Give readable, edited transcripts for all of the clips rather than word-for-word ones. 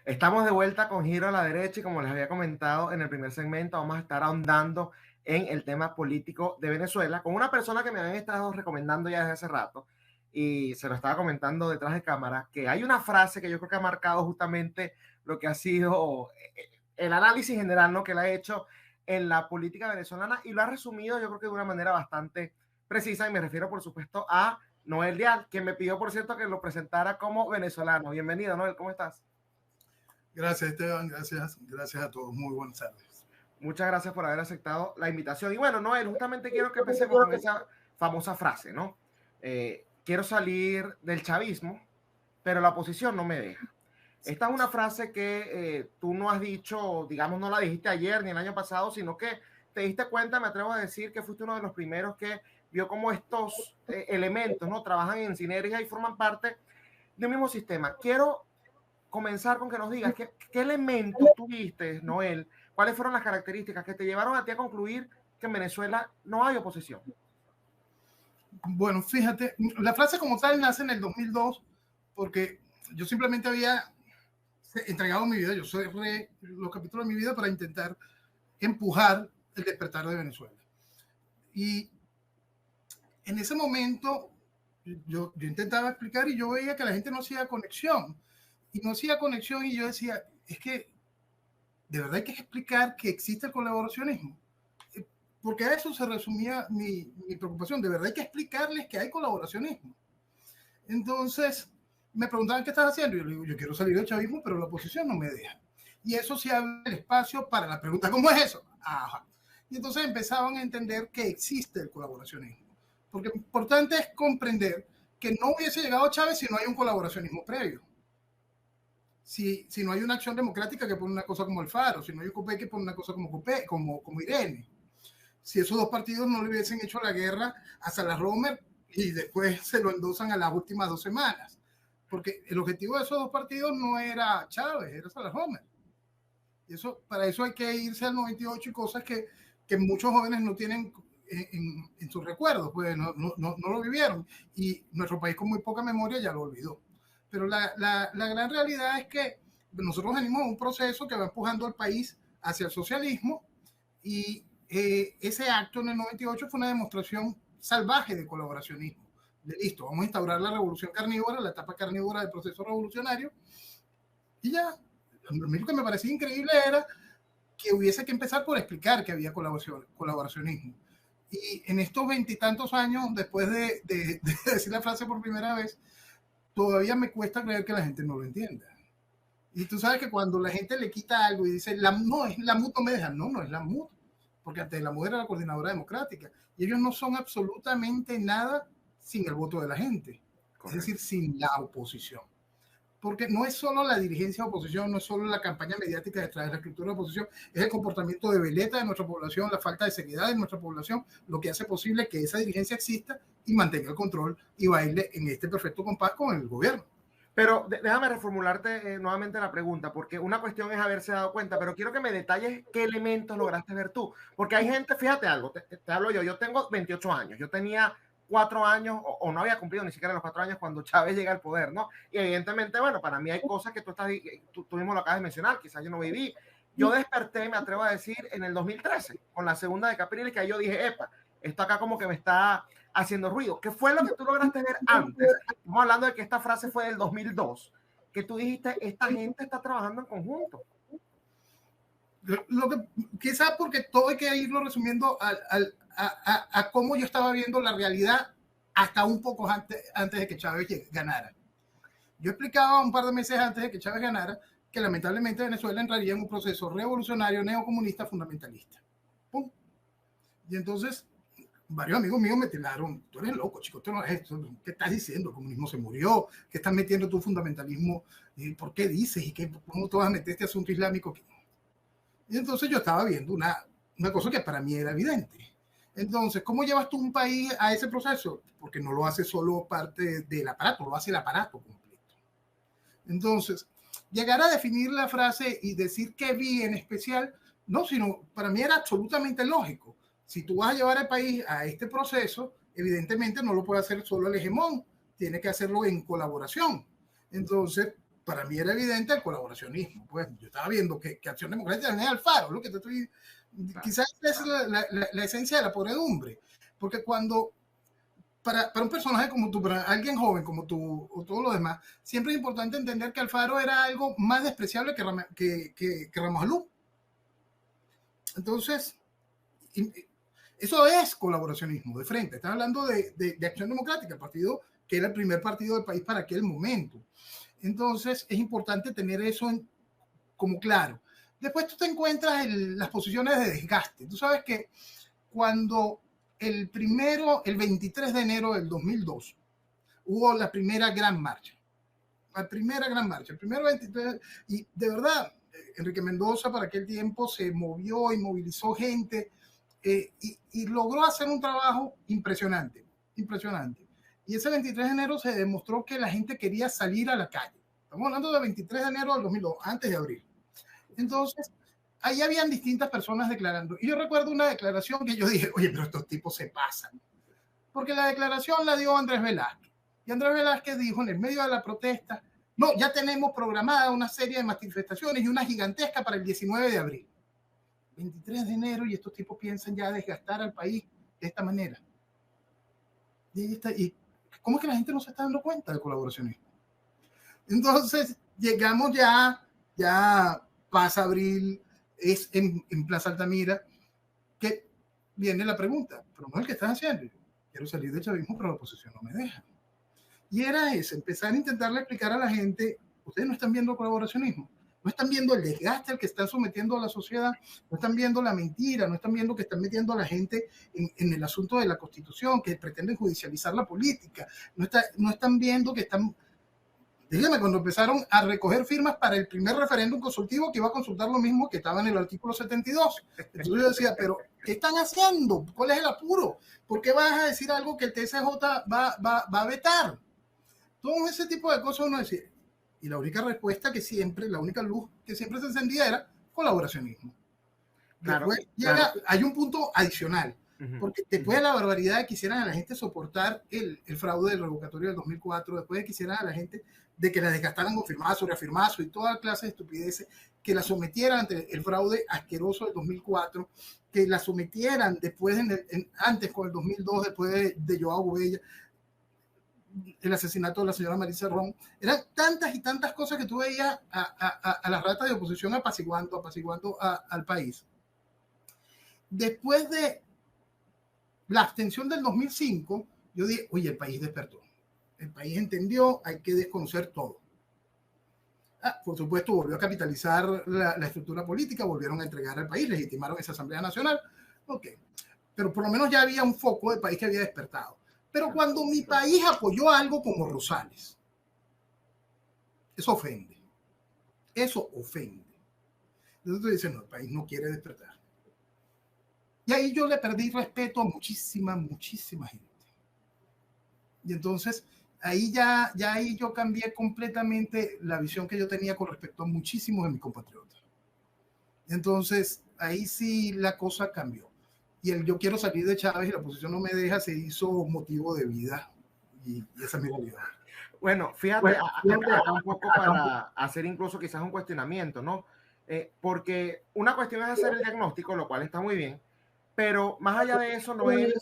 Estamos de vuelta con Giro a la Derecha y como les había comentado en el primer segmento, vamos a estar ahondando en el tema político de Venezuela con una persona que me habían estado recomendando ya desde hace rato y se lo estaba comentando detrás de cámara, que hay una frase que yo creo que ha marcado justamente lo que ha sido el análisis general, ¿no?, que él ha hecho en la política venezolana y lo ha resumido yo creo que de una manera bastante precisa y me refiero por supuesto a Noel Dial, que me pidió por cierto que lo presentara como venezolano. Bienvenido, Noel, ¿cómo estás? Gracias, Esteban. Gracias a todos. Muy buenas tardes. Muchas gracias por haber aceptado la invitación. Y bueno, Noel, justamente quiero que empecemos con esa famosa frase, ¿no? Quiero salir del chavismo, pero la oposición no me deja. Esta es una frase que tú no has dicho, digamos, no la dijiste ayer ni el año pasado, sino que te diste cuenta, me atrevo a decir, que fuiste uno de los primeros que vio cómo estos elementos, ¿no?, trabajan en sinergia y forman parte de un mismo sistema. Quiero comenzar con que nos digas qué elementos tú viste, Noel, cuáles fueron las características que te llevaron a ti a concluir que en Venezuela no hay oposición. Bueno, fíjate, la frase como tal nace en el 2002 porque yo simplemente había entregado mi vida, yo cerré los capítulos de mi vida para intentar empujar el despertar de Venezuela. Y en ese momento yo intentaba explicar y yo veía que la gente no hacía conexión. Y no hacía conexión y yo decía, es que de verdad hay que explicar que existe el colaboracionismo. Porque a eso se resumía mi preocupación. De verdad hay que explicarles que hay colaboracionismo. Entonces me preguntaban qué estás haciendo. Y yo le digo, yo quiero salir del chavismo, pero la oposición no me deja. Y eso se abre el espacio para la pregunta, ¿cómo es eso? Ajá. Y entonces empezaban a entender que existe el colaboracionismo. Porque lo importante es comprender que no hubiese llegado Chávez si no hay un colaboracionismo previo. Si no hay una acción democrática que pone una cosa como Alfaro, si no hay un COPEI que pone una cosa como Irene. Si esos dos partidos no le hubiesen hecho la guerra a Salas Romer y después se lo endosan a las últimas 2 semanas. Porque el objetivo de esos dos partidos no era Chávez, era Salas Romer. Y para eso hay que irse al 98 y cosas que muchos jóvenes no tienen en sus recuerdos, pues no lo vivieron. Y nuestro país con muy poca memoria ya lo olvidó. Pero la gran realidad es que nosotros venimos a un proceso que va empujando al país hacia el socialismo y ese acto en el 98 fue una demostración salvaje de colaboracionismo. Listo, vamos a instaurar la revolución carnívora, la etapa carnívora del proceso revolucionario y ya. Lo único que me parecía increíble era que hubiese que empezar por explicar que había colaboracionismo. Y en estos 20 y tantos años, después de decir la frase por primera vez, todavía me cuesta creer que la gente no lo entienda. Y tú sabes que cuando la gente le quita algo y dice, no, es la MUD, no me dejan, no es la MUD, porque antes la MUD era la Coordinadora Democrática, y ellos no son absolutamente nada sin el voto de la gente. Correcto. Es decir, sin la oposición. Porque no es solo la dirigencia de oposición, no es solo la campaña mediática detrás de la escritura de oposición, es el comportamiento de veleta de nuestra población, la falta de seriedad de nuestra población, lo que hace posible que esa dirigencia exista y mantenga el control y baile en este perfecto compás con el gobierno. Pero déjame reformularte nuevamente la pregunta, porque una cuestión es haberse dado cuenta, pero quiero que me detalles qué elementos lograste ver tú. Porque hay gente, fíjate algo, te hablo yo tengo 28 años, yo tenía 4 años, o no había cumplido ni siquiera los 4 años cuando Chávez llega al poder, ¿no? Y evidentemente, bueno, para mí hay cosas que tú mismo lo acabas de mencionar, quizás yo no viví. Yo desperté, me atrevo a decir, en el 2013, con la segunda de Capriles, que ahí yo dije, epa, esto acá como que me está haciendo ruido. ¿Qué fue lo que tú lograste ver antes? Estamos hablando de que esta frase fue del 2002, que tú dijiste, esta gente está trabajando en conjunto. Quizás porque todo hay que irlo resumiendo a cómo yo estaba viendo la realidad hasta un poco antes de que Chávez ganara. Yo explicaba un par de meses antes de que Chávez ganara que lamentablemente Venezuela entraría en un proceso revolucionario neocomunista fundamentalista. ¡Pum! Y entonces varios amigos míos me tiraron, tú eres loco, chico, tú no eres esto, ¿qué estás diciendo? El comunismo se murió, ¿qué estás metiendo tu fundamentalismo? ¿Por qué dices? ¿Y cómo tú vas a meter este asunto islámico? Y entonces yo estaba viendo una cosa que para mí era evidente. Entonces, ¿cómo llevas tú un país a ese proceso? Porque no lo hace solo parte del aparato, lo hace el aparato completo. Entonces, llegar a definir la frase y decir qué vi en especial, no, sino para mí era absolutamente lógico. Si tú vas a llevar al país a este proceso, evidentemente no lo puede hacer solo el hegemón, tiene que hacerlo en colaboración. Entonces, para mí era evidente el colaboracionismo. Pues yo estaba viendo que Acción Democrática tenía Alfaro, lo que te estoy... Quizás esa es la esencia de la podredumbre. Porque cuando, para un personaje como tú, para alguien joven como tú o todos los demás, siempre es importante entender que Alfaro era algo más despreciable que Ramos Alú. Entonces, eso es colaboracionismo de frente. Están hablando de Acción Democrática, el partido que era el primer partido del país para aquel momento. Entonces, es importante tener eso como claro. Después tú te encuentras las posiciones de desgaste. Tú sabes que cuando el 23 de enero del 2002, hubo la primera gran marcha. La primera gran marcha, el primero 23, y de verdad, Enrique Mendoza para aquel tiempo se movió y movilizó gente y logró hacer un trabajo impresionante, impresionante. Y ese 23 de enero se demostró que la gente quería salir a la calle. Estamos hablando del 23 de enero del 2002, antes de abril. Entonces, ahí habían distintas personas declarando. Y yo recuerdo una declaración que yo dije, oye, pero estos tipos se pasan. Porque la declaración la dio Andrés Velázquez. Y Andrés Velázquez dijo en el medio de la protesta, no, ya tenemos programada una serie de manifestaciones y una gigantesca para el 19 de abril. 23 de enero y estos tipos piensan ya desgastar al país de esta manera. ¿Y cómo es que la gente no se está dando cuenta del colaboracionismo? Entonces, llegamos ya pasa abril, es en Plaza Altamira, que viene la pregunta, pero no es el que estás haciendo. Quiero salir del chavismo, pero la oposición no me deja. Y era eso, empezar a intentarle explicar a la gente, ustedes no están viendo el colaboracionismo, no están viendo el desgaste al que están sometiendo a la sociedad, no están viendo la mentira, no están viendo que están metiendo a la gente en el asunto de la Constitución, que pretenden judicializar la política, no están viendo que están... Dígame, cuando empezaron a recoger firmas para el primer referéndum consultivo que iba a consultar lo mismo que estaba en el artículo 72. Entonces yo decía, pero ¿qué están haciendo? ¿Cuál es el apuro? ¿Por qué vas a decir algo que el TSJ va a vetar? Todo ese tipo de cosas uno decía. Y la única respuesta que siempre, la única luz que siempre se encendía era colaboracionismo. Claro, hay un punto adicional. Porque después de la barbaridad de que quisieran a la gente soportar el fraude del revocatorio del 2004, después de que quisieran a la gente de que la desgastaran con firmazo, reafirmazo y toda clase de estupideces, que la sometieran ante el fraude asqueroso del 2004, que la sometieran después, antes con el 2002, después de Joao Bobella, el asesinato de la señora Marisa Ron. Eran tantas y tantas cosas que tú veías a las ratas de oposición apaciguando al país. Después de la abstención del 2005, yo dije, oye, el país despertó. El país entendió, hay que desconocer todo. Por supuesto, volvió a capitalizar la estructura política, volvieron a entregar al país, legitimaron esa Asamblea Nacional. Ok, pero por lo menos ya había un foco del país que había despertado. Pero cuando mi país apoyó algo como Rosales, eso ofende. Eso ofende. Entonces dicen, no, el país no quiere despertar. Y ahí yo le perdí respeto a muchísima gente. Y entonces ahí ahí yo cambié completamente la visión que yo tenía con respecto a muchísimos de mis compatriotas. Entonces ahí sí la cosa cambió. Y el yo quiero salir de Chávez y la oposición no me deja se hizo motivo de vida. Y esa es mi realidad. Bueno, fíjate acá un poco para hacer incluso quizás un cuestionamiento, ¿no? Porque una cuestión es hacer el diagnóstico, lo cual está muy bien, pero más allá de eso, Noel,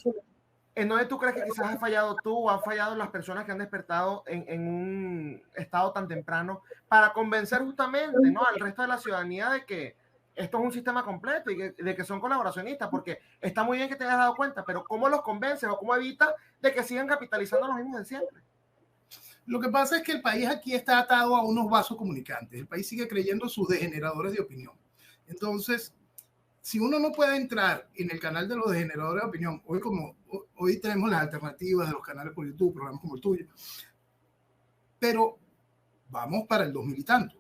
¿en dónde tú crees que quizás has fallado tú o han fallado las personas que han despertado en un estado tan temprano para convencer justamente, ¿no?, al resto de la ciudadanía de que esto es un sistema completo y de que son colaboracionistas? Porque está muy bien que te hayas dado cuenta, pero ¿cómo los convences o cómo evitas de que sigan capitalizando los mismos de siempre? Lo que pasa es que el país aquí está atado a unos vasos comunicantes. El país sigue creyendo sus degeneradores de opinión. Entonces, si uno no puede entrar en el canal de los degeneradores de opinión, hoy tenemos las alternativas de los canales por YouTube, programas como el tuyo, pero vamos para el 2000 y tanto.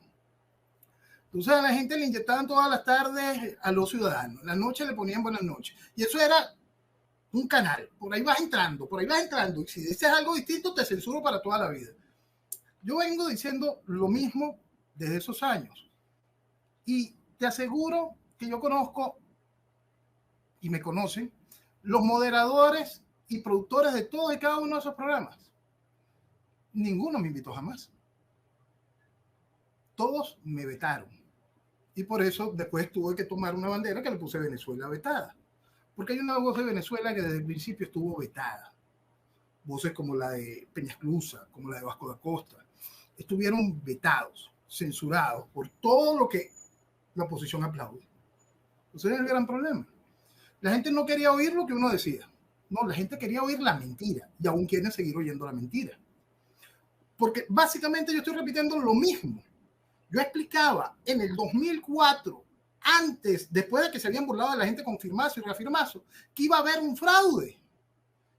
Entonces a la gente le inyectaban todas las tardes a los ciudadanos, la noche le ponían buenas noches, y eso era un canal, por ahí vas entrando, y si dices algo distinto te censuro para toda la vida. Yo vengo diciendo lo mismo desde esos años, y te aseguro que yo conozco, y me conocen, los moderadores y productores de todos y cada uno de esos programas. Ninguno me invitó jamás. todos me vetaron. Y por eso después tuve que tomar una bandera que le puse Venezuela vetada. Porque hay una voz de Venezuela que desde el principio estuvo vetada. Voces como la de Peñasclusa, como la de Vasco da Costa, estuvieron vetados, censurados por todo lo que la oposición aplaude. Ese es el gran problema. La gente no quería oír lo que uno decía. No, la gente quería oír la mentira y aún quieren seguir oyendo la mentira. Porque básicamente yo estoy repitiendo lo mismo. Yo explicaba en el 2004, después de que se habían burlado de la gente con firmazo y reafirmazo, que iba a haber un fraude.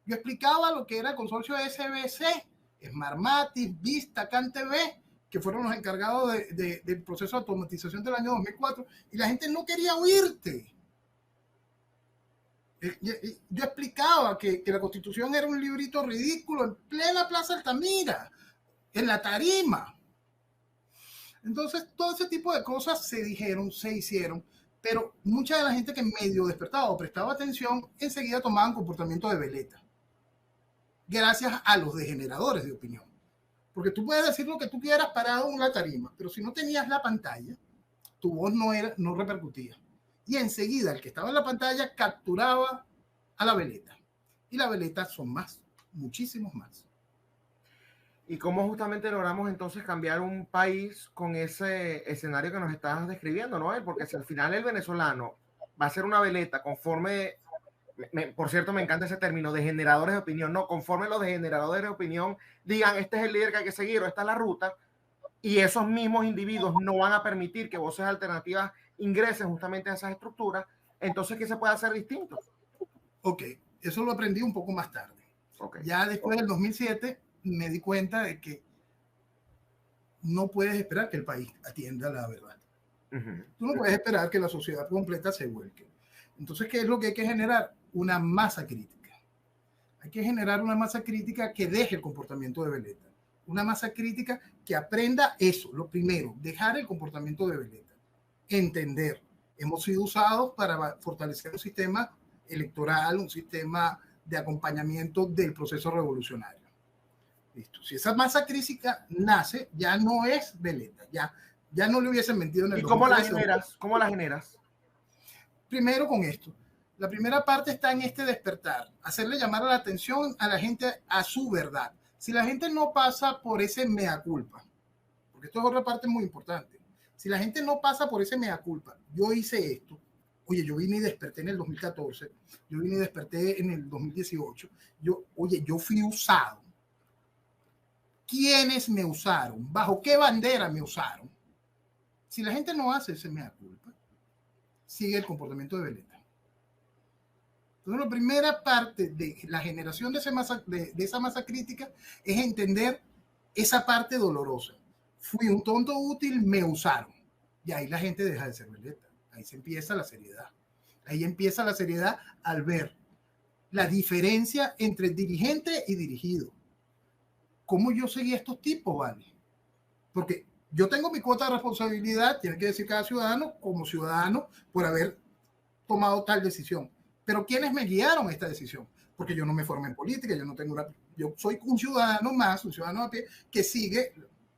Yo explicaba lo que era el consorcio de SBC, Smartmatic, Vista, CanTV, que fueron los encargados del proceso de automatización del año 2004, y la gente no quería oírte. Yo explicaba que la Constitución era un librito ridículo en plena Plaza Altamira, en la tarima. Entonces, todo ese tipo de cosas se dijeron, se hicieron, pero mucha de la gente que medio despertaba o prestaba atención, enseguida tomaban comportamiento de veleta, gracias a los degeneradores de opinión. Porque tú puedes decir lo que tú quieras parado en una tarima, pero si no tenías la pantalla, tu voz no repercutía. Y enseguida el que estaba en la pantalla capturaba a la veleta. Y las veletas son más, muchísimos más. ¿Y cómo justamente logramos entonces cambiar un país con ese escenario que nos estás describiendo, Noel? Porque si al final el venezolano va a ser una veleta conforme, por cierto, me encanta ese término, de generadores de opinión, no, conforme los generadores de opinión digan, este es el líder que hay que seguir o esta es la ruta, y esos mismos individuos no van a permitir que voces alternativas ingresen justamente a esas estructuras, entonces, ¿qué se puede hacer distinto? Ok, eso lo aprendí un poco más tarde. Okay. Ya después del 2007 me di cuenta de que no puedes esperar que el país atienda la verdad. Tú no puedes esperar que la sociedad completa se vuelque. Entonces, ¿qué es lo que hay que generar? Una masa crítica. Hay que generar una masa crítica que deje el comportamiento de veleta. Una masa crítica que aprenda eso, lo primero, dejar el comportamiento de veleta. Entender. Hemos sido usados para fortalecer un sistema electoral, un sistema de acompañamiento del proceso revolucionario. Listo. Si esa masa crítica nace, ya no es veleta, ya no le hubiesen mentido en el. ¿Y cómo la generas? ¿Cómo la generas? Primero con esto. La primera parte está en este despertar, hacerle llamar la atención a la gente a su verdad. Si la gente no pasa por ese mea culpa, porque esto es otra parte muy importante, si la gente no pasa por ese mea culpa, yo hice esto, oye, yo vine y desperté en el 2014, yo vine y desperté en el 2018, yo fui usado. ¿Quiénes me usaron? ¿Bajo qué bandera me usaron? Si la gente no hace ese mea culpa, sigue el comportamiento de veleta. Entonces, la primera parte de la generación de esa masa crítica es entender esa parte dolorosa. Fui un tonto útil, me usaron. Y ahí la gente deja de ser veleta. Ahí se empieza la seriedad. Ahí empieza la seriedad al ver la diferencia entre dirigente y dirigido. ¿Cómo yo seguí a estos tipos, vale? Porque yo tengo mi cuota de responsabilidad, tiene que decir cada ciudadano, como ciudadano, por haber tomado tal decisión. Pero ¿quiénes me guiaron a esta decisión? Porque yo no me formé en política, yo soy un ciudadano más, un ciudadano a pie, que sigue.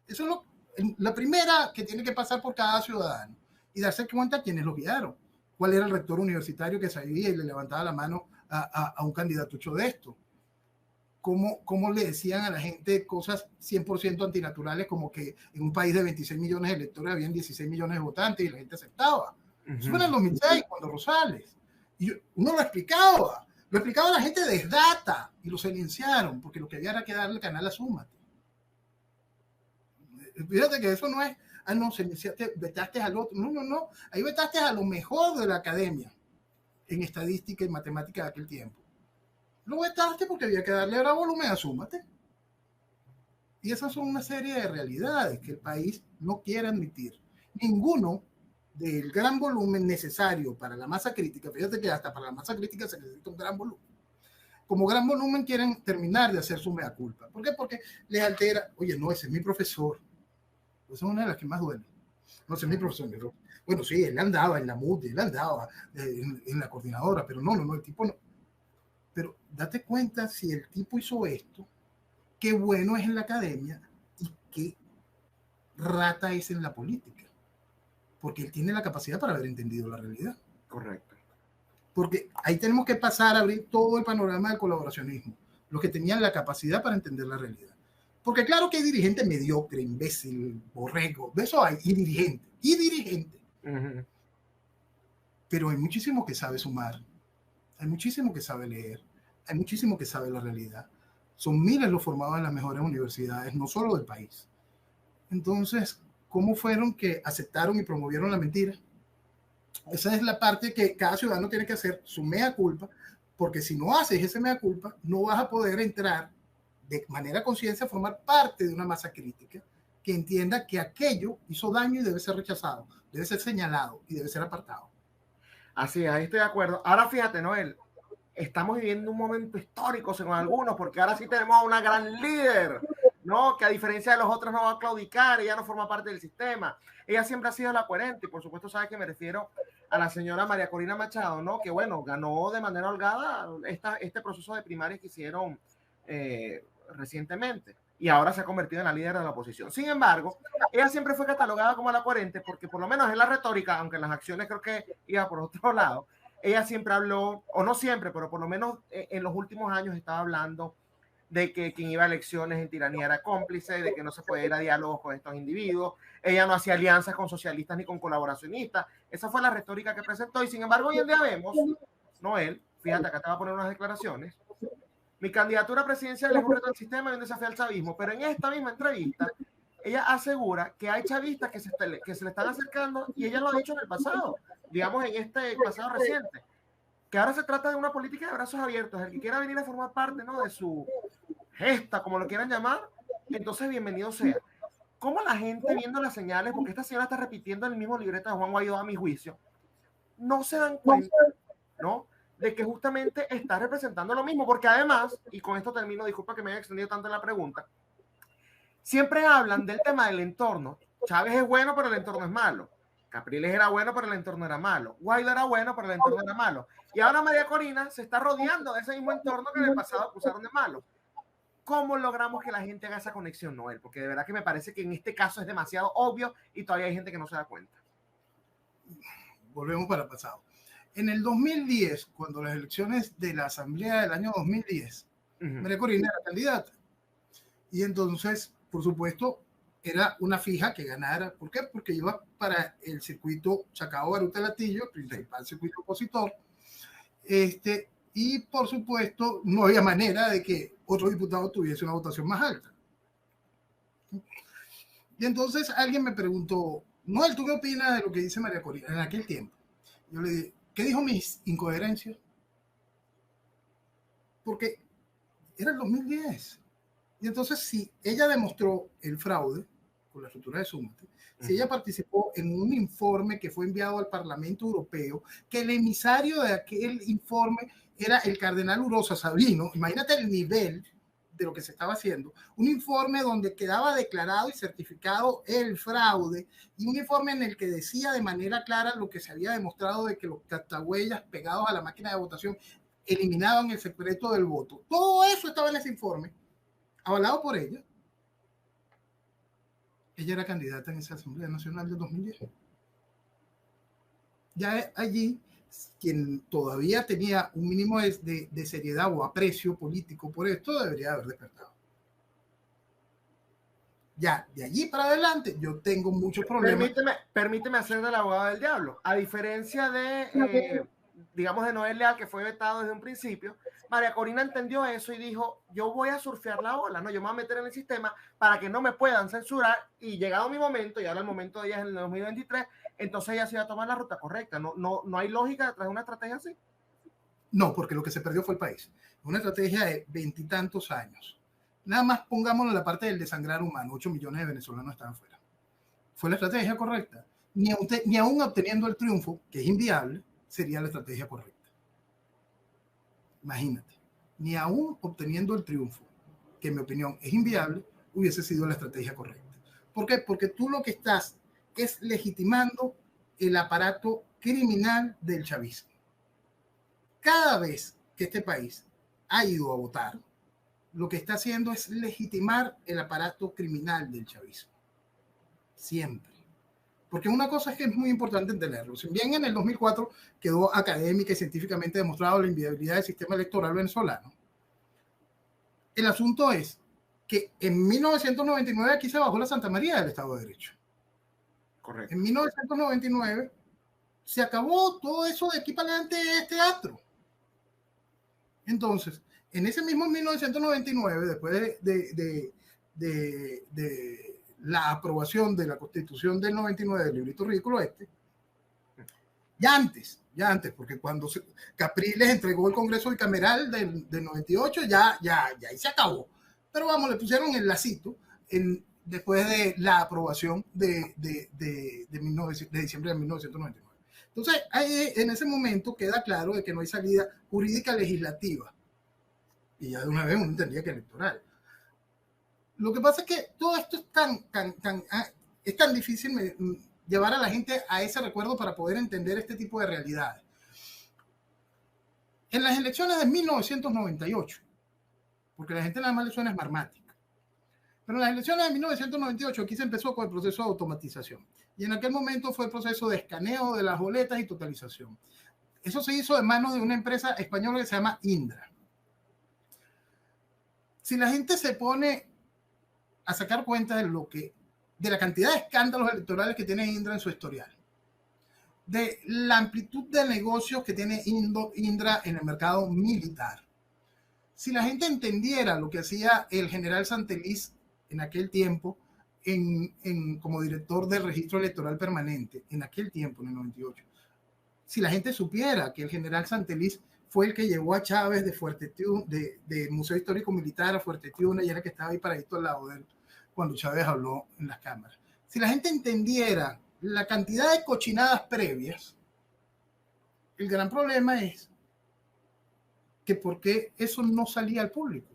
Eso es la primera que tiene que pasar por cada ciudadano y darse cuenta quiénes lo guiaron. ¿Cuál era el rector universitario que salía y le levantaba la mano a un candidatucho de esto? ¿Cómo le decían a la gente cosas 100% antinaturales, como que en un país de 26 millones de electores habían 16 millones de votantes y la gente aceptaba? Eso fue en el 2006, cuando Rosales. Y uno lo explicaba a la gente de Data y lo silenciaron, porque lo que había era que darle el canal a Súmate. Fíjate que eso no es, no, vetaste al otro. No. Ahí vetaste a lo mejor de la academia en estadística y matemática de aquel tiempo. Lo vetaste porque había que darle ahora volumen a Súmate. Y esas son una serie de realidades que el país no quiere admitir. Ninguno del gran volumen necesario para la masa crítica, fíjate que hasta para la masa crítica se necesita un gran volumen. Como gran volumen quieren terminar de hacer su mea culpa. ¿Por qué? Porque les altera, oye, no, ese es mi profesor. Esa es una de las que más duele. No, ese es mi profesor. Bueno, sí, él andaba en la MUD, él andaba en la coordinadora, pero no, el tipo no. Pero date cuenta, si el tipo hizo esto, qué bueno es en la academia y qué rata es en la política, porque él tiene la capacidad para haber entendido la realidad. Correcto. Porque ahí tenemos que pasar a abrir todo el panorama del colaboracionismo, los que tenían la capacidad para entender la realidad. Porque claro que hay dirigente mediocre, imbécil, borrego, de eso hay, y dirigente. Pero hay muchísimo que sabe sumar, hay muchísimo que sabe leer, hay muchísimo que sabe la realidad. Son miles los formados en las mejores universidades, no solo del país. Entonces, ¿cómo fueron que aceptaron y promovieron la mentira? Esa es la parte que cada ciudadano tiene que hacer, su mea culpa, porque si no haces ese mea culpa, no vas a poder entrar de manera consciente a formar parte de una masa crítica que entienda que aquello hizo daño y debe ser rechazado, debe ser señalado y debe ser apartado. Así es, ahí estoy de acuerdo. Ahora fíjate, Noel, estamos viviendo un momento histórico según algunos, porque ahora sí tenemos a una gran líder, ¿no? Que a diferencia de los otros no va a claudicar, ella no forma parte del sistema. Ella siempre ha sido la coherente y por supuesto sabe que me refiero a la señora María Corina Machado, ¿no? Que bueno, ganó de manera holgada este proceso de primarias que hicieron recientemente y ahora se ha convertido en la líder de la oposición. Sin embargo, ella siempre fue catalogada como la coherente porque por lo menos en la retórica, aunque en las acciones creo que iba por otro lado, ella siempre habló, o no siempre, pero por lo menos en los últimos años estaba hablando de que quien iba a elecciones en tiranía era cómplice, de que no se puede ir a diálogos con estos individuos. Ella no hacía alianzas con socialistas ni con colaboracionistas. Esa fue la retórica que presentó y sin embargo hoy en día vemos, Noel, fíjate, acá te voy a poner unas declaraciones. Mi candidatura presidencial es un reto al sistema y un desafío al chavismo, pero en esta misma entrevista ella asegura que hay chavistas que se le están acercando y ella lo ha dicho en el pasado, digamos en este pasado reciente, que ahora se trata de una política de brazos abiertos. El que quiera venir a formar parte, ¿no?, de su gesta, como lo quieran llamar, entonces bienvenido sea. ¿Cómo la gente viendo las señales, porque esta señora está repitiendo el mismo libreto de Juan Guaidó a mi juicio, no se dan cuenta, ¿no?, de que justamente está representando lo mismo? Porque además, y con esto termino, disculpa que me haya extendido tanto en la pregunta, siempre hablan del tema del entorno. Chávez es bueno, pero el entorno es malo. Capriles era bueno, pero el entorno era malo. Guaidó era bueno, pero el entorno era malo. Y ahora María Corina se está rodeando de ese mismo entorno que en el pasado acusaron de malo. ¿Cómo logramos que la gente haga esa conexión, Noel? Porque de verdad que me parece que en este caso es demasiado obvio y todavía hay gente que no se da cuenta. Volvemos para el pasado. En el 2010, cuando las elecciones de la Asamblea del año 2010, María Corina era candidata. Y entonces, por supuesto, era una fija que ganara. ¿Por qué? Porque iba para el circuito Chacao-Baruta-Latillo, principal circuito opositor. Y por supuesto, no había manera de que otro diputado tuviese una votación más alta. Y entonces alguien me preguntó, Noel, ¿tú qué opinas de lo que dice María Corina en aquel tiempo? Yo le dije, ¿qué dijo mis incoherencias? Porque era el 2010. Y entonces, si ella demostró el fraude con la estructura de Súmate, si ella participó en un informe que fue enviado al Parlamento Europeo, que el emisario de aquel informe era el cardenal Urosa Sabino, imagínate el nivel de lo que se estaba haciendo, un informe donde quedaba declarado y certificado el fraude, y un informe en el que decía de manera clara lo que se había demostrado de que los captahuellas pegados a la máquina de votación eliminaban el secreto del voto. Todo eso estaba en ese informe, avalado por ella. Ella era candidata en esa Asamblea Nacional de 2010. Ya allí, quien todavía tenía un mínimo de seriedad o aprecio político por esto, debería haber despertado. Ya, de allí para adelante, yo tengo muchos problemas. Permíteme hacer del abogado del diablo. A diferencia de, digamos, de Noel Leal, que fue vetado desde un principio, María Corina entendió eso y dijo, yo voy a surfear la ola, ¿no? Yo me voy a meter en el sistema para que no me puedan censurar, y llegado mi momento, y ahora el momento de ella es en el 2023, entonces ella se va a tomar la ruta correcta. No hay lógica detrás de una estrategia así. No, porque lo que se perdió fue el país. Una estrategia de 20 y tantos años. Nada más pongámonos en la parte del desangrar humano. 8 millones de venezolanos estaban fuera. ¿Fue la estrategia correcta? Ni aún obteniendo el triunfo, que es inviable, sería la estrategia correcta. Imagínate, ni aún obteniendo el triunfo, que en mi opinión es inviable, hubiese sido la estrategia correcta. ¿Por qué? Porque tú lo que estás es legitimando el aparato criminal del chavismo. Cada vez que este país ha ido a votar, lo que está haciendo es legitimar el aparato criminal del chavismo. siempre. Porque una cosa es que es muy importante entenderlo. Si bien en el 2004 quedó académica y científicamente demostrado la inviabilidad del sistema electoral venezolano, el asunto es que en 1999 aquí se bajó la Santa María del Estado de Derecho. Correcto. En 1999 se acabó todo eso de aquí para adelante es teatro. Entonces, en ese mismo 1999, después de la aprobación de la Constitución del 99 del librito ridículo ya antes, porque cuando Capriles entregó el Congreso bicameral del 98, ya ahí se acabó. Pero vamos, le pusieron el lacito después de la aprobación de diciembre de 1999. Entonces, ahí, en ese momento queda claro de que no hay salida jurídica legislativa. Y ya de una vez uno entendía que electoral. Lo que pasa es que todo esto es tan difícil llevar a la gente a ese recuerdo para poder entender este tipo de realidades. En las elecciones de 1998, porque la gente nada más le suena esmarmática, pero en las elecciones de 1998 aquí se empezó con el proceso de automatización. Y en aquel momento fue el proceso de escaneo de las boletas y totalización. Eso se hizo de manos de una empresa española que se llama Indra. Si la gente se pone a sacar cuenta de la cantidad de escándalos electorales que tiene Indra en su historial, de la amplitud de negocios que tiene Indra en el mercado militar, si la gente entendiera lo que hacía el general Santeliz en aquel tiempo como director del registro electoral permanente, en aquel tiempo, en el 98, si la gente supiera que el general Santeliz fue el que llevó a Chávez de Museo Histórico Militar a Fuerte Tiuna, y era que estaba ahí paradito al lado de él cuando Chávez habló en las cámaras. Si la gente entendiera la cantidad de cochinadas previas, el gran problema es que por qué eso no salía al público.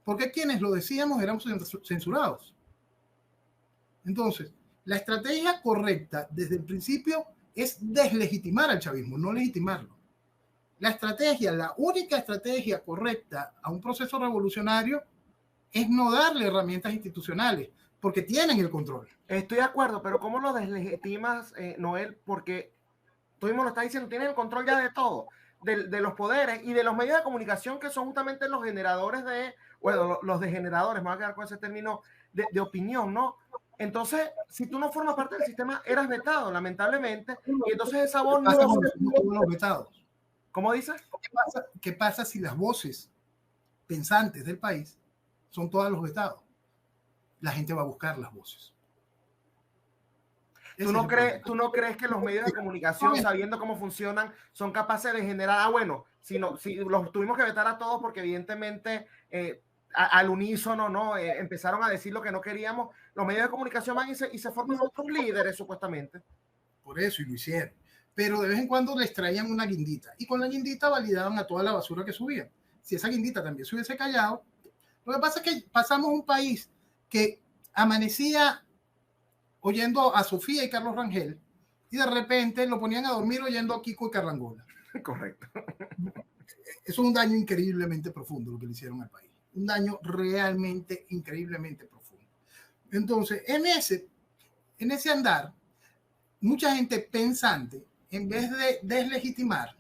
Porque quienes lo decíamos éramos censurados. Entonces, la estrategia correcta desde el principio es deslegitimar al chavismo, no legitimarlo. La única estrategia correcta a un proceso revolucionario es no darle herramientas institucionales, porque tienen el control. Estoy de acuerdo, pero ¿cómo lo deslegitimas, Noel? Porque tú mismo lo estás diciendo, tienen el control ya de todo, de los poderes y de los medios de comunicación, que son justamente los generadores los degeneradores, me voy a quedar con ese término de opinión, ¿no? Entonces, si tú no formas parte del sistema, eras vetado, lamentablemente, y entonces esa voz no son los vetados. ¿Cómo dices? ¿Qué pasa si las voces pensantes del país son todos los vetados? La gente va a buscar las voces. ¿Tú no crees que los medios de comunicación, sabiendo cómo funcionan, son capaces de generar, si los tuvimos que vetar a todos porque evidentemente al unísono, ¿no? Empezaron a decir lo que no queríamos, los medios de comunicación van y se forman otros líderes, supuestamente. Por eso, y lo hicieron. Pero de vez en cuando les traían una guindita, y con la guindita validaban a toda la basura que subían. Si esa guindita también se hubiese callado, lo que pasa es que pasamos un país que amanecía oyendo a Sofía y Carlos Rangel, y de repente lo ponían a dormir oyendo a Kiko y Carrangola. Correcto. Eso es un daño increíblemente profundo lo que le hicieron al país. Un daño realmente increíblemente profundo. Entonces, en ese andar, mucha gente pensante, en vez de deslegitimar,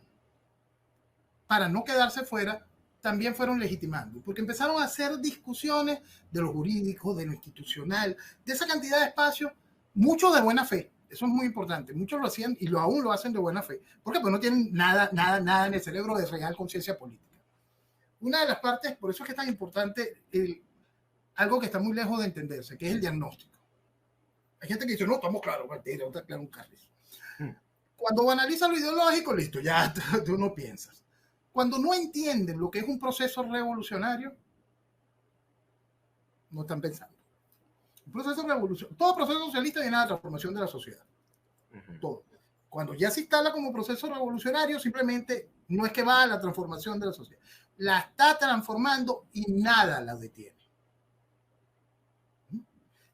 para no quedarse fuera, también fueron legitimando, porque empezaron a hacer discusiones de lo jurídico, de lo institucional, de esa cantidad de espacios, muchos de buena fe. Eso es muy importante. Muchos lo hacían y aún lo hacen de buena fe. ¿Por qué? Pues no tienen nada en el cerebro de real conciencia política. Una de las partes, por eso es que es tan importante algo que está muy lejos de entenderse, que es el diagnóstico. Hay gente que dice, no, estamos claros, está claro un carrizo. Cuando analizas lo ideológico, listo, ya tú no piensas. Cuando no entienden lo que es un proceso revolucionario, no están pensando. Todo proceso socialista viene a la transformación de la sociedad. Todo. Cuando ya se instala como proceso revolucionario, simplemente no es que va a la transformación de la sociedad. La está transformando y nada la detiene.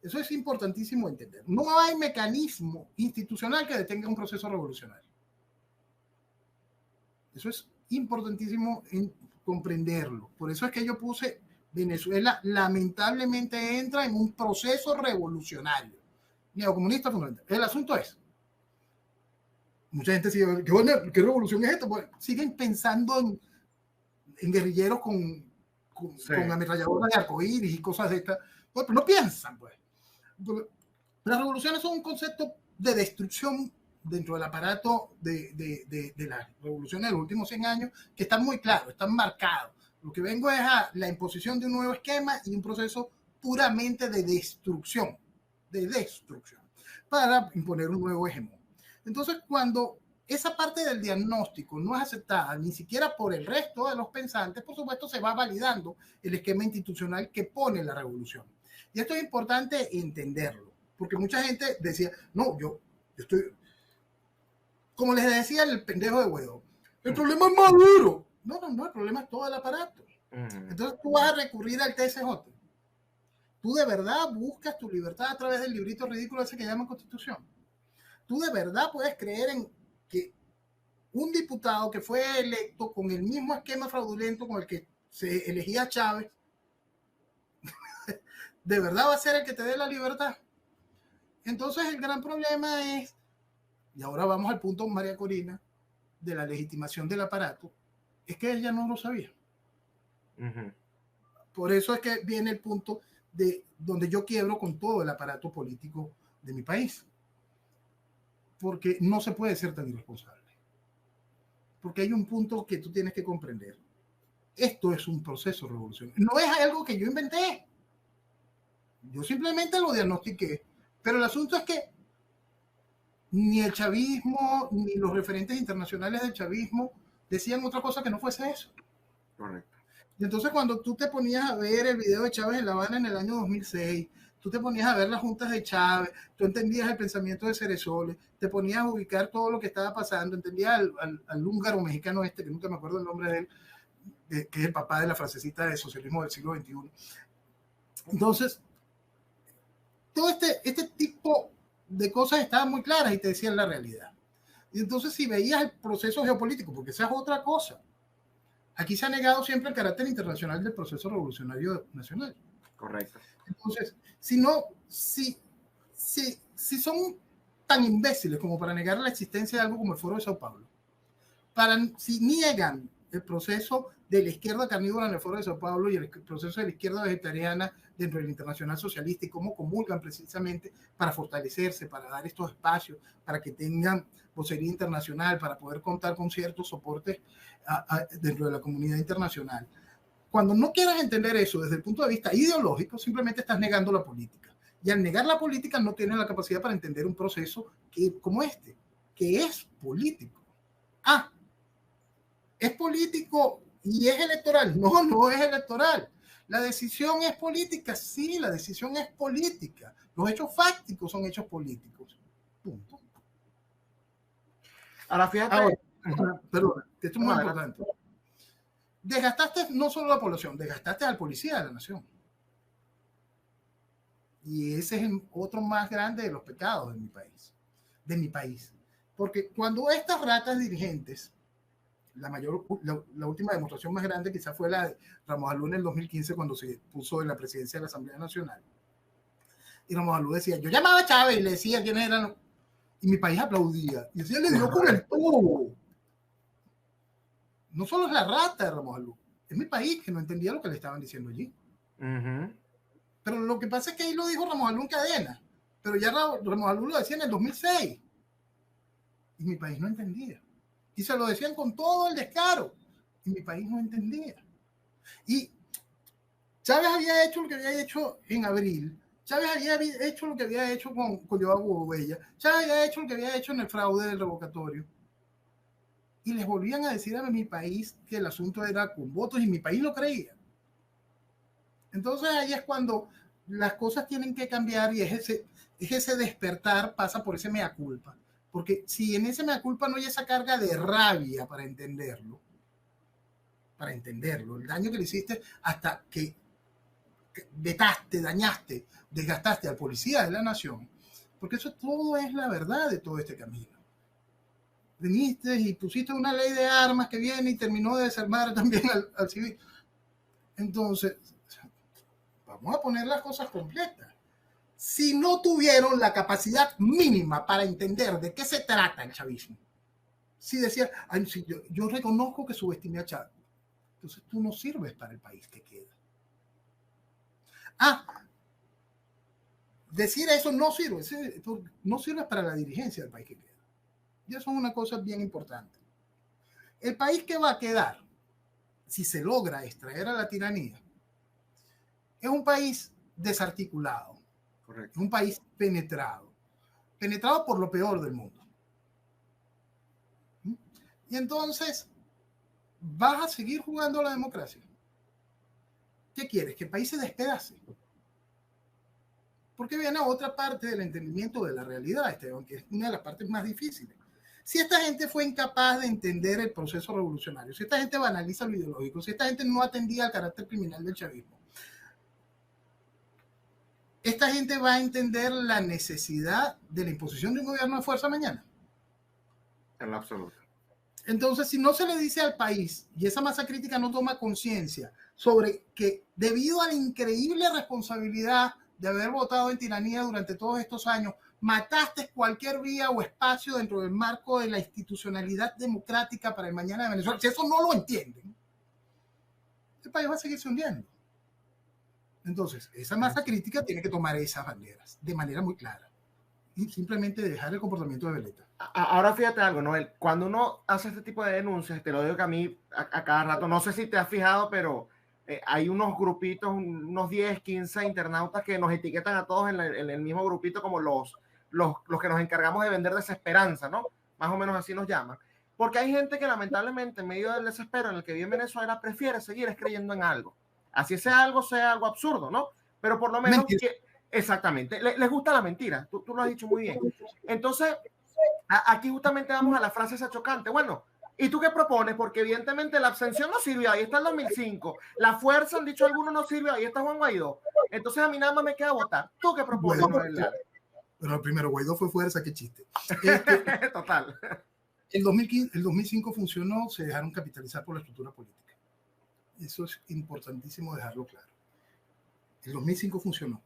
Eso es importantísimo entender. No hay mecanismo institucional que detenga un proceso revolucionario. Eso es importantísimo comprenderlo. Por eso es que yo puse Venezuela lamentablemente entra en un proceso revolucionario. neocomunista fundamental. El asunto es, mucha gente sigue, ¿qué revolución es esta? Pues siguen pensando en guerrilleros con ametralladoras de arcoíris y cosas de estas. Pues, pero no piensan, pues. Las revoluciones son un concepto de destrucción dentro del aparato de las revoluciones de los últimos 100 años que están muy claros, están marcados. Lo que vengo es a la imposición de un nuevo esquema y un proceso puramente de destrucción, para imponer un nuevo hegemón. Entonces, cuando esa parte del diagnóstico no es aceptada ni siquiera por el resto de los pensantes, por supuesto se va validando el esquema institucional que pone la revolución. Y esto es importante entenderlo, porque mucha gente decía, no, yo estoy, como les decía el pendejo de Guaidó, el problema es Maduro. No, el problema es todo el aparato. Entonces tú vas a recurrir al TSJ. Tú de verdad buscas tu libertad a través del librito ridículo ese que llaman Constitución. Tú de verdad puedes creer en que un diputado que fue electo con el mismo esquema fraudulento con el que se elegía Chávez, de verdad va a ser el que te dé la libertad. Entonces el gran problema es, y ahora vamos al punto, María Corina, de la legitimación del aparato, es que ella no lo sabía. Por eso es que viene el punto de donde yo quiebro con todo el aparato político de mi país. Porque no se puede ser tan irresponsable. Porque hay un punto que tú tienes que comprender. Esto es un proceso revolucionario. No es algo que yo inventé. Yo simplemente lo diagnostiqué. Pero el asunto es que ni el chavismo, ni los referentes internacionales del chavismo decían otra cosa que no fuese eso. Correcto. Y entonces cuando tú te ponías a ver el video de Chávez en La Habana en el año 2006, tú te ponías a ver las juntas de Chávez, tú entendías el pensamiento de Ceresole, te ponías a ubicar todo lo que estaba pasando, entendías al húngaro mexicano este, que nunca me acuerdo el nombre de él, que es el papá de la frasecita de socialismo del siglo XXI. Entonces, todo este tipo de cosas estaban muy claras y te decían la realidad. Y entonces si veías el proceso geopolítico, porque esa es otra cosa, aquí se ha negado siempre el carácter internacional del proceso revolucionario nacional. Correcto. Entonces, si son tan imbéciles como para negar la existencia de algo como el Foro de Sao Paulo, si niegan el proceso de la izquierda carnívora en el Foro de Sao Paulo y el proceso de la izquierda vegetariana dentro del Internacional Socialista y cómo comulgan precisamente para fortalecerse, para dar estos espacios, para que tengan vocería internacional, para poder contar con ciertos soportes dentro de la comunidad internacional. Cuando no quieras entender eso desde el punto de vista ideológico, simplemente estás negando la política. Y al negar la política no tienes la capacidad para entender un proceso como este, que es político. ¿Es político y es electoral? No es electoral. ¿La decisión es política? Sí, la decisión es política. Los hechos fácticos son hechos políticos. Punto. Ahora, fíjate. Perdón, que esto es muy importante. Desgastaste no solo la población, desgastaste al policía de la nación. Y ese es otro más grande de los pecados de mi país. Porque cuando estas ratas dirigentes, la última demostración más grande quizás fue la de Ramos Alú en el 2015 cuando se puso en la presidencia de la Asamblea Nacional. Y Ramos Alú decía, yo llamaba a Chávez y le decía quiénes eran, y mi país aplaudía. Y decía, le dio con el tubo. No solo es la rata de Ramos Alú, es mi país que no entendía lo que le estaban diciendo allí. Pero lo que pasa es que ahí lo dijo Ramos Alú en cadena, pero ya Ramos Alú lo decía en el 2006 y mi país no entendía. Y se lo decían con todo el descaro y mi país no entendía. Y Chávez había hecho lo que había hecho en abril, Chávez había hecho lo que había hecho con Joao Bobella, Chávez había hecho lo que había hecho en el fraude del revocatorio. Y les volvían a decir a mi país que el asunto era con votos y mi país lo creía. Entonces ahí es cuando las cosas tienen que cambiar y es ese despertar pasa por ese mea culpa. Porque si en ese mea culpa no hay esa carga de rabia para entenderlo, el daño que le hiciste hasta que vetaste, dañaste, desgastaste al policía de la nación, porque eso todo es la verdad de todo este camino. Viniste y pusiste una ley de armas que viene y terminó de desarmar también al civil. Entonces, vamos a poner las cosas completas. si no tuvieron la capacidad mínima para entender de qué se trata el chavismo. Si decía, ay, sí, yo reconozco que subestimé a Chávez, entonces tú no sirves para el país que queda. Decir eso no sirve para la dirigencia del país que queda. Y eso es una cosa bien importante. El país que va a quedar, si se logra extraer a la tiranía, es un país desarticulado. Correcto. Es un país penetrado por lo peor del mundo. Y entonces, ¿vas a seguir jugando a la democracia? ¿Qué quieres? ¿Que el país se despedace? Porque viene otra parte del entendimiento de la realidad, Esteban, que es una de las partes más difíciles. Si esta gente fue incapaz de entender el proceso revolucionario, si esta gente banaliza lo ideológico, si esta gente no atendía al carácter criminal del chavismo, esta gente va a entender la necesidad de la imposición de un gobierno de fuerza mañana. En lo absoluto. Entonces, si no se le dice al país, y esa masa crítica no toma conciencia sobre que debido a la increíble responsabilidad de haber votado en tiranía durante todos estos años, mataste cualquier vía o espacio dentro del marco de la institucionalidad democrática para el mañana de Venezuela. Si eso no lo entienden, el país va a seguirse hundiendo. Entonces, esa masa crítica tiene que tomar esas banderas de manera muy clara y simplemente dejar el comportamiento de veleta. Ahora fíjate algo, Noel, cuando uno hace este tipo de denuncias, te lo digo que a mí a cada rato, no sé si te has fijado, pero hay unos grupitos, unos 10, 15 internautas que nos etiquetan a todos en el mismo grupito como los que nos encargamos de vender desesperanza, ¿no? Más o menos así nos llaman. Porque hay gente que lamentablemente en medio del desespero en el que vive en Venezuela prefiere seguir creyendo en algo. Así sea algo absurdo, ¿no? Pero por lo menos exactamente, les gusta la mentira, tú lo has dicho muy bien. Entonces, aquí justamente vamos a la frase esa chocante. Bueno, ¿y tú qué propones? Porque evidentemente la abstención no sirvió, ahí está el 2005. La fuerza, han dicho algunos, no sirvió, ahí está Juan Guaidó. Entonces a mí nada más me queda votar. ¿Tú qué propones? Pero primero, Guaidó fue fuerza, qué chiste. Total. El 2005 funcionó, se dejaron capitalizar por la estructura política. Eso es importantísimo dejarlo claro. El 2005 funcionó,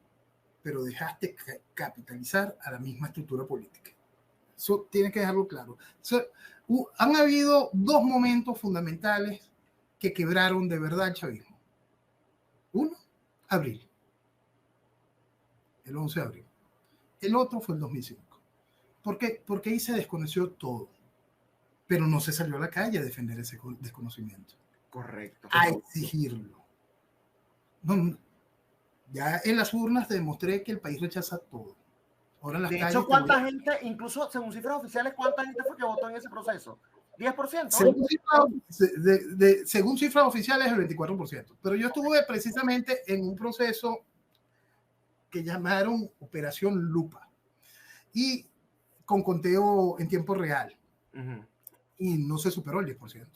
pero dejaste capitalizar a la misma estructura política. Eso tiene que dejarlo claro. O sea, han habido dos momentos fundamentales que quebraron de verdad el chavismo. Uno, abril. El 11 de abril. El otro fue el 2005. ¿Por qué? Porque ahí se desconoció todo. Pero no se salió a la calle a defender ese desconocimiento. Correcto. A exigirlo. No, ya en las urnas demostré que el país rechaza todo. Ahora en las de hecho, ¿cuánta gente, incluso según cifras oficiales, cuánta gente fue que votó en ese proceso? 10%. Según cifras oficiales, el 24%. Pero yo estuve precisamente en un proceso que llamaron Operación Lupa y con conteo en tiempo real. Y no se superó el 10%.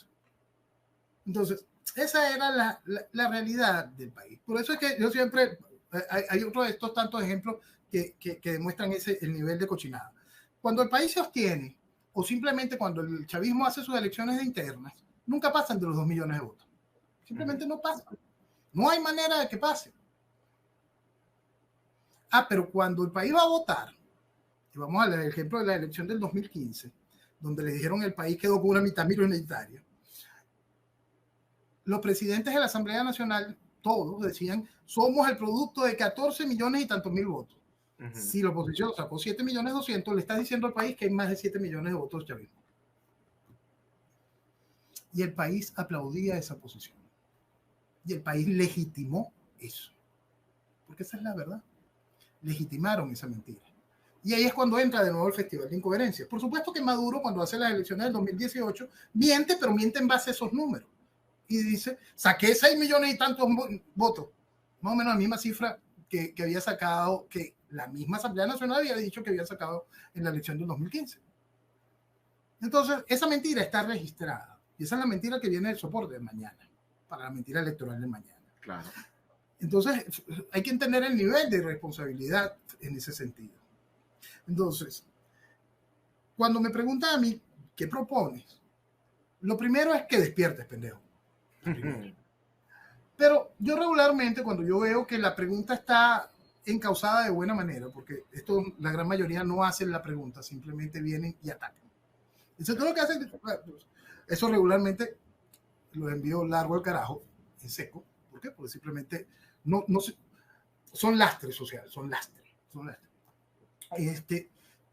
Entonces, esa era la realidad del país. Por eso es que yo siempre, hay otro de estos tantos ejemplos que demuestran el nivel de cochinada. Cuando el país se obtiene, o simplemente cuando el chavismo hace sus elecciones internas, nunca pasan de los 2 millones de votos. Simplemente no pasan. No hay manera de que pase. Pero cuando el país va a votar, y vamos al ejemplo de la elección del 2015, donde le dijeron el país quedó con una mitad minoritaria, los presidentes de la Asamblea Nacional, todos decían, somos el producto de 14 millones y tantos mil votos. Si la oposición sacó 7 millones 200, le está diciendo al país que hay más de 7 millones de votos chavismo. Y el país aplaudía esa posición. Y el país legitimó eso. Porque esa es la verdad. Legitimaron esa mentira. Y ahí es cuando entra de nuevo el Festival de Incoherencias. Por supuesto que Maduro, cuando hace las elecciones del 2018, miente, pero miente en base a esos números. Y dice, saqué 6 millones y tantos votos. Más o menos la misma cifra que había sacado, que la misma Asamblea Nacional había dicho que había sacado en la elección del 2015. Entonces, esa mentira está registrada. Y esa es la mentira que viene del soporte de mañana, para la mentira electoral de mañana. Claro. Entonces, hay que entender el nivel de responsabilidad en ese sentido. Entonces, cuando me preguntan a mí, ¿qué propones? Lo primero es que despiertes, pendejo. Pero yo regularmente, cuando yo veo que la pregunta está encausada de buena manera, porque esto la gran mayoría no hacen la pregunta, simplemente vienen y atacan. Eso es todo lo que hacen. Eso regularmente lo envío largo al carajo, en seco. ¿Por qué? Porque simplemente no son lastres sociales, son lastres.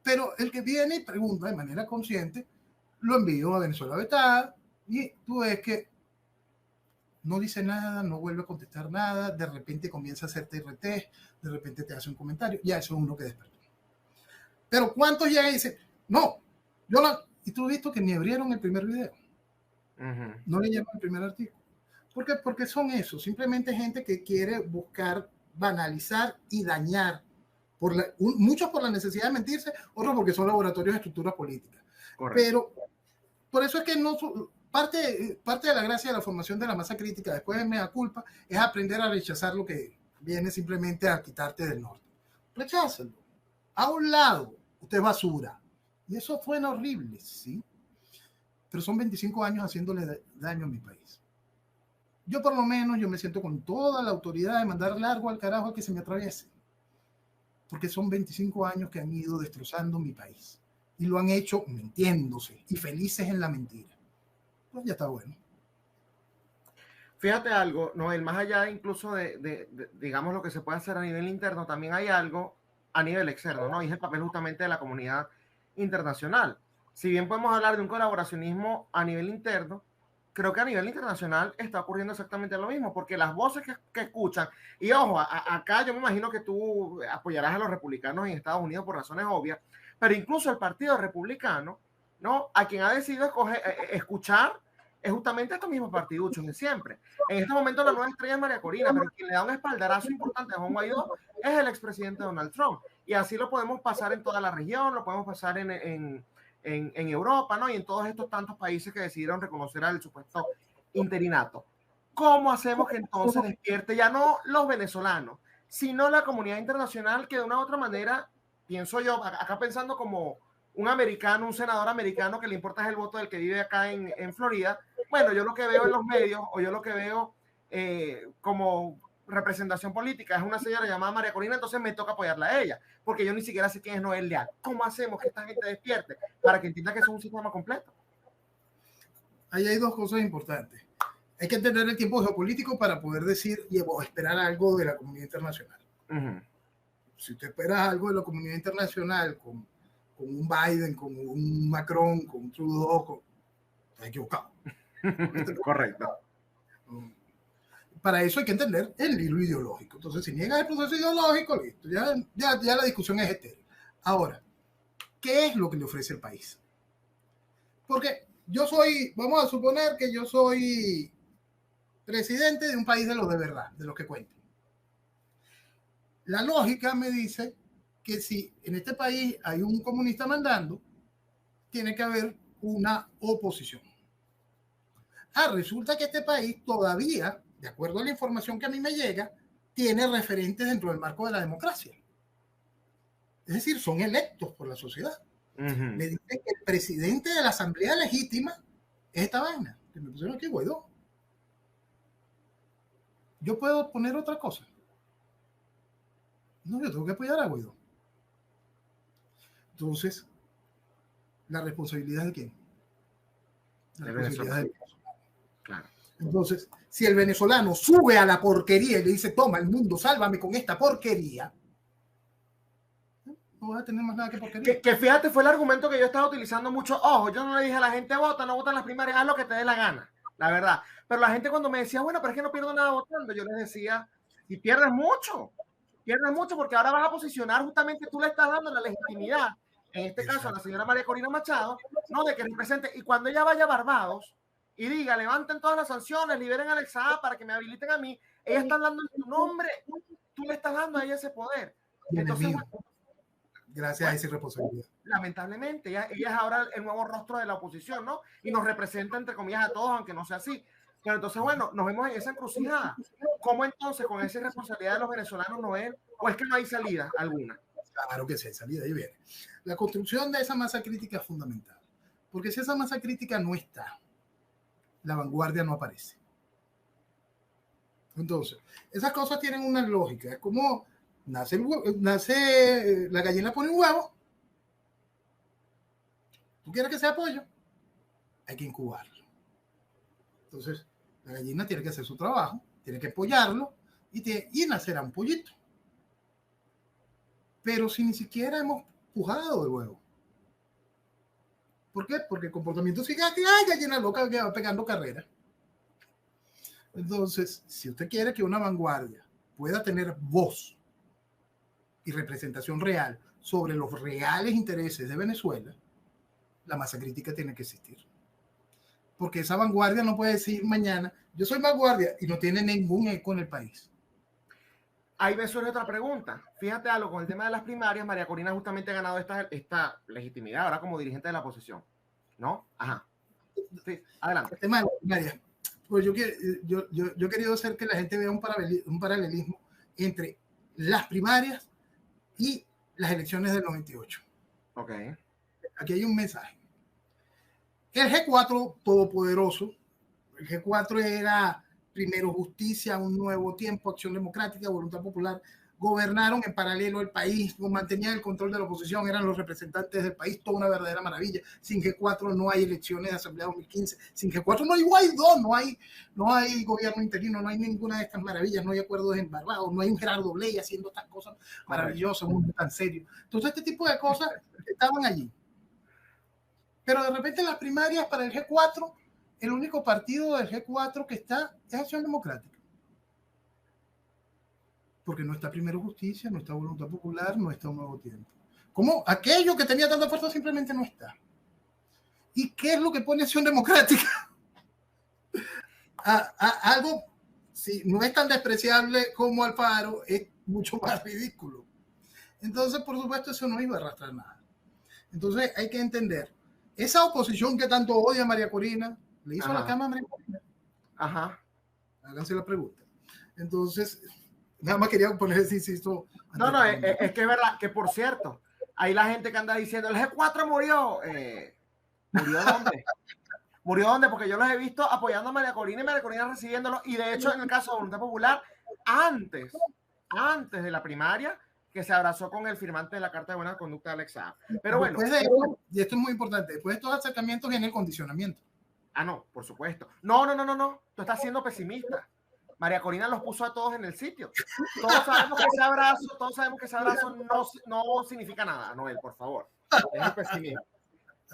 Pero el que viene y pregunta de manera consciente, lo envío a Venezuela vetada y tú ves que no dice nada, no vuelve a contestar nada, de repente comienza a hacerte RT, de repente te hace un comentario, ya eso es uno que despertó. Pero ¿cuántos ya dicen? No, yo no. Y tú has visto que ni abrieron el primer video. No leyeron el primer artículo. ¿Por qué? Porque son eso, simplemente gente que quiere buscar banalizar y dañar. Muchos por la necesidad de mentirse, otros porque son laboratorios de estructuras políticas. Correcto. Pero por eso es que no parte de la gracia de la formación de la masa crítica después de mea culpa es aprender a rechazar lo que viene simplemente a quitarte del norte. Recházalo. A un lado, usted es basura. Y eso suena horrible, ¿sí? Pero son 25 años haciéndole daño a mi país. Yo por lo menos, yo me siento con toda la autoridad de mandar largo al carajo a que se me atraviese. Porque son 25 años que han ido destrozando mi país. Y lo han hecho mintiéndose y felices en la mentira. Pues ya está bueno. Fíjate algo, Noel, más allá incluso digamos, lo que se puede hacer a nivel interno, también hay algo a nivel externo, ¿no? Y es el papel justamente de la comunidad internacional. Si bien podemos hablar de un colaboracionismo a nivel interno, creo que a nivel internacional está ocurriendo exactamente lo mismo, porque las voces que escuchan, y ojo, acá yo me imagino que tú apoyarás a los republicanos en Estados Unidos por razones obvias, pero incluso el Partido Republicano, ¿no? A quien ha decidido escuchar es justamente estos mismos partiduchos de siempre. En este momento la nueva estrella es María Corina, pero quien le da un espaldarazo importante a Juan Guaidó es el expresidente Donald Trump. Y así lo podemos pasar en toda la región, lo podemos pasar en Europa, ¿no? Y en todos estos tantos países que decidieron reconocer al supuesto interinato. ¿Cómo hacemos que entonces despierte ya no los venezolanos, sino la comunidad internacional que de una u otra manera, pienso yo, acá pensando como un americano, un senador americano que le importa es el voto del que vive acá en Florida? Bueno, yo lo que veo en los medios, o yo lo que veo como representación política es una señora llamada María Corina, entonces me toca apoyarla a ella, porque yo ni siquiera sé quién es Noel Leal. ¿Cómo hacemos que esta gente despierte para que entienda que es un sistema completo? Ahí hay dos cosas importantes. Hay que entender el tiempo geopolítico para poder decir y esperar algo de la comunidad internacional. Si usted espera algo de la comunidad internacional con un Biden, con un Macron, con un Trudeau, está equivocado. Correcto. Para eso hay que entender el hilo ideológico. Entonces, si niegas el proceso ideológico, listo, ya la discusión es estéril. Ahora, ¿qué es lo que le ofrece el país? Porque vamos a suponer que yo soy presidente de un país de los de verdad, de los que cuentan. La lógica me dice que si en este país hay un comunista mandando, tiene que haber una oposición. Resulta que este país todavía, de acuerdo a la información que a mí me llega, tiene referentes dentro del marco de la democracia. Es decir, son electos por la sociedad. Me dicen que el presidente de la Asamblea Legítima es esta vaina, que me pusieron aquí, Guaidó. ¿Yo puedo poner otra cosa? No, yo tengo que apoyar a Guaidó. Entonces, ¿la responsabilidad de quién? La responsabilidad del venezolano. Claro. Entonces, si el venezolano sube a la porquería y le dice, toma el mundo, sálvame con esta porquería, no vas a tener más nada que porquería. Que fíjate, fue el argumento que yo estaba utilizando mucho. Ojo, yo no le dije a la gente, no vota en las primarias, haz lo que te dé la gana, la verdad. Pero la gente cuando me decía, bueno, pero es que no pierdo nada votando, yo les decía, y pierdes mucho porque ahora vas a posicionar, justamente tú le estás dando la legitimidad, en este caso a la señora María Corina Machado, no de que represente, y cuando ella vaya a Barbados y diga, levanten todas las sanciones, liberen a Alexa para que me habiliten a mí, ella está hablando en tu nombre, tú le estás dando a ella ese poder. Entonces, gracias a esa irresponsabilidad. Lamentablemente, ella es ahora el nuevo rostro de la oposición, ¿no? Y nos representa, entre comillas, a todos, aunque no sea así. Pero entonces, bueno, nos vemos en esa encrucijada. ¿Cómo entonces, con esa irresponsabilidad de los venezolanos, Noel, o es que no hay salida alguna? Claro que sí hay salida, ahí viene. La construcción de esa masa crítica es fundamental. Porque si esa masa crítica no está, la vanguardia no aparece. Entonces, esas cosas tienen una lógica. Es como nace la gallina pone un huevo. ¿Tú quieres que sea pollo? Hay que incubarlo. Entonces, la gallina tiene que hacer su trabajo, tiene que pollarlo y nacerá un pollito. Pero si ni siquiera hemos pujado el huevo. ¿Por qué? Porque el comportamiento sigue aquí, ¡ay, gallina loca que va pegando carrera! Entonces, si usted quiere que una vanguardia pueda tener voz y representación real sobre los reales intereses de Venezuela, la masa crítica tiene que existir. Porque esa vanguardia no puede decir mañana, yo soy vanguardia, y no tiene ningún eco en el país. Ahí me surge otra pregunta. Fíjate algo, con el tema de las primarias, María Corina justamente ha ganado esta legitimidad ahora como dirigente de la oposición, ¿no? Ajá. Sí, adelante. El tema de las primarias. Pues yo he querido hacer que la gente vea un paralelismo entre las primarias y las elecciones del 98. Ok. Aquí hay un mensaje. El G4 todopoderoso, el G4 era primero justicia, un nuevo tiempo, acción democrática, voluntad popular, gobernaron en paralelo el país, mantenían el control de la oposición, eran los representantes del país, toda una verdadera maravilla. Sin G4 no hay elecciones de Asamblea 2015, sin G4 no hay Guaidó, no hay gobierno interino, no hay ninguna de estas maravillas, no hay acuerdos en Barbados, no hay un Gerardo Bley haciendo estas cosas maravillosas, un mundo tan serio. Entonces este tipo de cosas estaban allí. Pero de repente en las primarias para el G4, el único partido del G4 que está es Acción Democrática. Porque no está Primero Justicia, no está Voluntad Popular, no está Un Nuevo Tiempo. Como aquello que tenía tanta fuerza simplemente no está. ¿Y qué es lo que pone Acción Democrática? Algo, si no es tan despreciable como Alfaro, es mucho más ridículo. Entonces, por supuesto, eso no iba a arrastrar nada. Entonces, hay que entender, esa oposición que tanto odia a María Corina, le hizo la cama a María Corina. Ajá. Háganse la pregunta. Entonces, nada más quería poner ese insisto. No, es que es verdad, que por cierto, ahí la gente que anda diciendo, el G4 murió. ¿Murió dónde? ¿Murió dónde? Porque yo los he visto apoyando a María Corina y María Corina recibiéndolo. Y de hecho, en el caso de Voluntad Popular, antes de la primaria, que se abrazó con el firmante de la Carta de Buena Conducta de Alex Saab. Pero bueno. Y esto es muy importante, después de estos acercamientos viene el condicionamiento. Ah, no, por supuesto. No. Tú estás siendo pesimista. María Corina los puso a todos en el sitio. Todos sabemos que ese abrazo no significa nada, Noel, por favor. Es el pesimismo.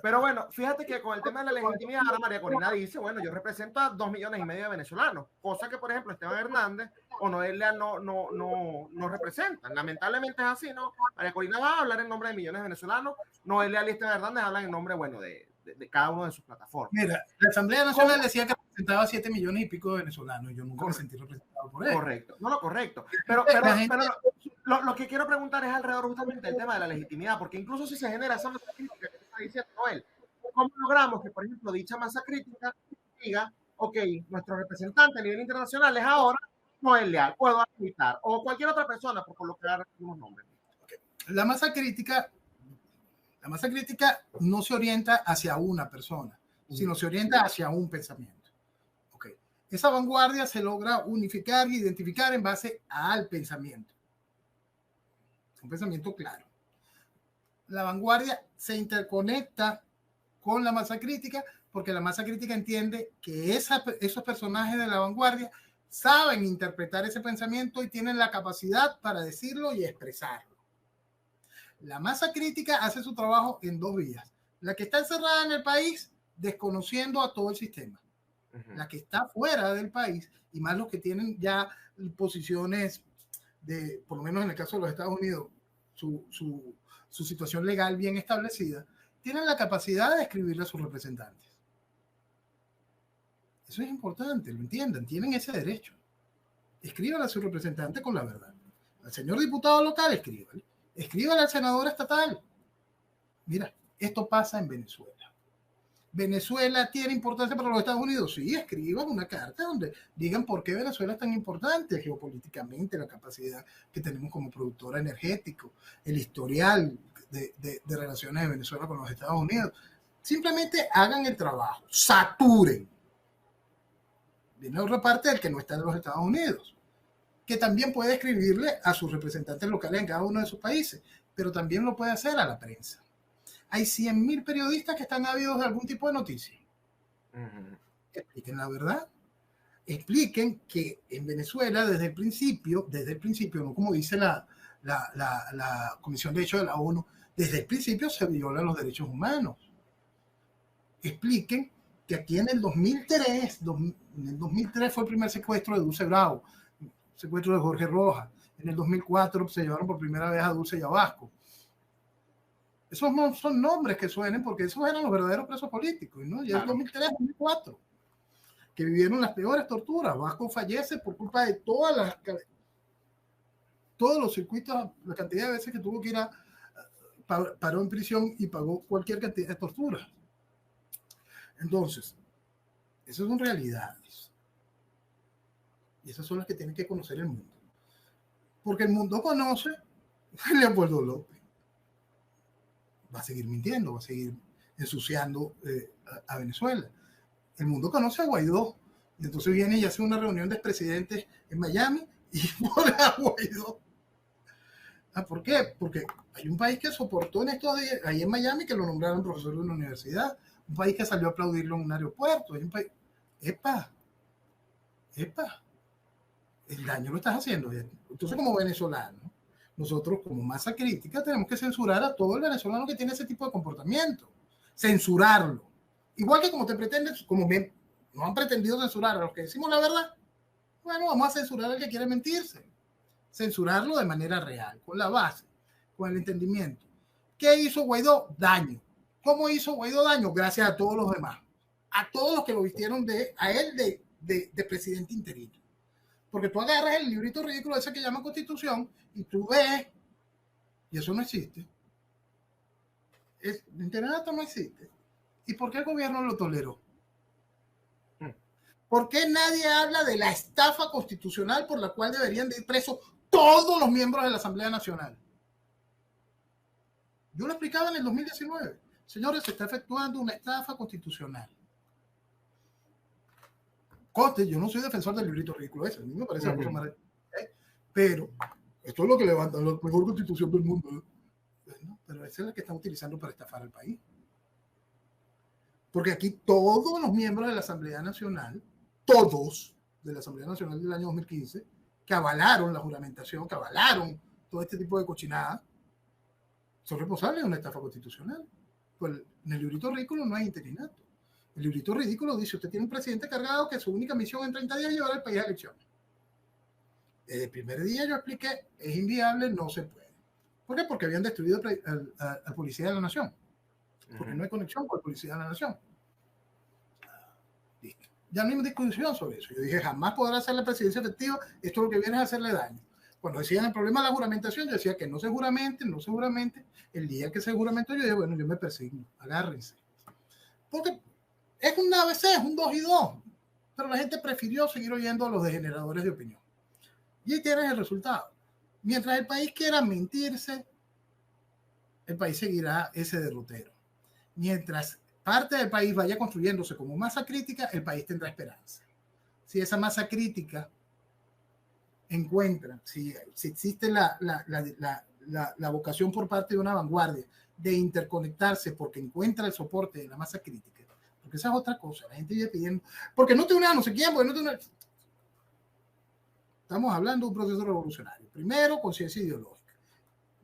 Pero bueno, fíjate que con el tema de la legitimidad, ahora María Corina dice, bueno, yo represento a 2,5 millones de venezolanos, cosa que, por ejemplo, Esteban Hernández o Noelia no representan. Lamentablemente es así, ¿no? María Corina va a hablar en nombre de millones de venezolanos, Noelia y Esteban Hernández hablan en nombre, bueno, de cada uno de sus plataformas. Mira, la Asamblea Nacional decía que representaba 7 millones y pico de venezolanos, y yo nunca me sentí representado por él. Correcto, correcto. Pero lo que quiero preguntar es alrededor justamente del tema de la legitimidad, porque incluso si se genera esa masa crítica que está diciendo Noel, ¿cómo logramos que, por ejemplo, dicha masa crítica diga, ok, nuestro representante a nivel internacional es ahora Noel Leal, puedo habilitar, o cualquier otra persona, por colocar unos nombres? Okay. La masa crítica no se orienta hacia una persona, sino se orienta hacia un pensamiento. Okay. Esa vanguardia se logra unificar e identificar en base al pensamiento. Un pensamiento claro. La vanguardia se interconecta con la masa crítica porque la masa crítica entiende que esos personajes de la vanguardia saben interpretar ese pensamiento y tienen la capacidad para decirlo y expresarlo. La masa crítica hace su trabajo en 2 vías. La que está encerrada en el país, desconociendo a todo el sistema. La que está fuera del país, y más los que tienen ya posiciones de, por lo menos en el caso de los Estados Unidos, su situación legal bien establecida, tienen la capacidad de escribirle a sus representantes. Eso es importante, lo entiendan, tienen ese derecho. Escríbanle a su representante con la verdad. Al señor diputado local, escríbanle al senador estatal. Mira, esto pasa en Venezuela. ¿Venezuela tiene importancia para los Estados Unidos? Sí, escriban una carta donde digan por qué Venezuela es tan importante geopolíticamente, la capacidad que tenemos como productora energético, el historial de relaciones de Venezuela con los Estados Unidos. Simplemente hagan el trabajo, saturen. Viene otra parte del que no está en los Estados Unidos. que también puede escribirle a sus representantes locales en cada uno de sus países, pero también lo puede hacer a la prensa. Hay 100.000 periodistas que están ávidos de algún tipo de noticia. Expliquen la verdad. Expliquen que en Venezuela desde el principio, no como dice la Comisión de Derechos de la ONU, desde el principio se violan los derechos humanos. Expliquen que aquí en el 2003 fue el primer secuestro de Dulce Bravo, secuestro de Jorge Rojas. En el 2004 se llevaron por primera vez a Dulce y a Vasco. Esos no son nombres que suenen porque esos eran los verdaderos presos políticos, ¿no? Ya en el 2003, 2004, que vivieron las peores torturas. Vasco fallece por culpa de todos los circuitos, la cantidad de veces que tuvo que ir paró en prisión y pagó cualquier cantidad de torturas. Entonces, esas son realidades. Y esas son las que tiene que conocer el mundo. Porque el mundo conoce a Leopoldo López. Va a seguir mintiendo, va a seguir ensuciando a Venezuela. El mundo conoce a Guaidó. Y entonces viene y hace una reunión de expresidentes en Miami y pone a Guaidó. ¿Por qué? Porque hay un país que soportó en estos días, ahí en Miami, que lo nombraron profesor de una universidad. Un país que salió a aplaudirlo en un aeropuerto. Hay un país... ¡Epa! El daño lo estás haciendo. Entonces, como venezolano, nosotros como masa crítica tenemos que censurar a todo el venezolano que tiene ese tipo de comportamiento. Censurarlo. Igual que como te pretenden, como no han pretendido censurar a los que decimos la verdad, bueno, vamos a censurar al que quiere mentirse. Censurarlo de manera real, con la base, con el entendimiento. ¿Qué hizo Guaidó? Daño. ¿Cómo hizo Guaidó daño? Gracias a todos los demás. A todos los que lo vistieron a él de presidente interino. Porque tú agarras el librito ridículo ese que llaman Constitución y tú ves, y eso no existe. El internato no existe. ¿Y por qué el gobierno lo toleró? ¿Por qué nadie habla de la estafa constitucional por la cual deberían de ir presos todos los miembros de la Asamblea Nacional? Yo lo explicaba en el 2019. Señores, se está efectuando una estafa constitucional. Coste, yo no soy defensor del librito ridículo ese, a mí me parece la cosa más... Pero esto es lo que levanta la mejor constitución del mundo. Bueno, pero esa es la que están utilizando para estafar al país. Porque aquí todos los miembros de la Asamblea Nacional, todos de la Asamblea Nacional del año 2015, que avalaron la juramentación, que avalaron todo este tipo de cochinadas, son responsables de una estafa constitucional. Pues en el librito ridículo no hay interinato. El librito ridículo dice, usted tiene un presidente cargado que su única misión en 30 días es llevar al país a elecciones. Desde el primer día yo expliqué, es inviable, no se puede. ¿Por qué? Porque habían destruido al policía de la nación. Porque no hay conexión con el policía de la nación. Listo. Ya no hay discusión sobre eso. Yo dije, jamás podrá hacer la presidencia efectiva, esto lo que viene es a hacerle daño. Cuando decían el problema de la juramentación, yo decía que no se juramente. El día que se juramento, yo dije, bueno, yo me persigno, agárrense. Porque es un ABC, es un 2 y 2. Pero la gente prefirió seguir oyendo a los degeneradores de opinión. Y ahí tienes el resultado. Mientras el país quiera mentirse, el país seguirá ese derrotero. Mientras parte del país vaya construyéndose como masa crítica, el país tendrá esperanza. Si esa masa crítica encuentra, si existe la vocación por parte de una vanguardia de interconectarse porque encuentra el soporte de la masa crítica, porque esa es otra cosa, la gente vive pidiendo, porque no te une a no sé quién, porque no te une. Estamos hablando de un proceso revolucionario. Primero, conciencia ideológica.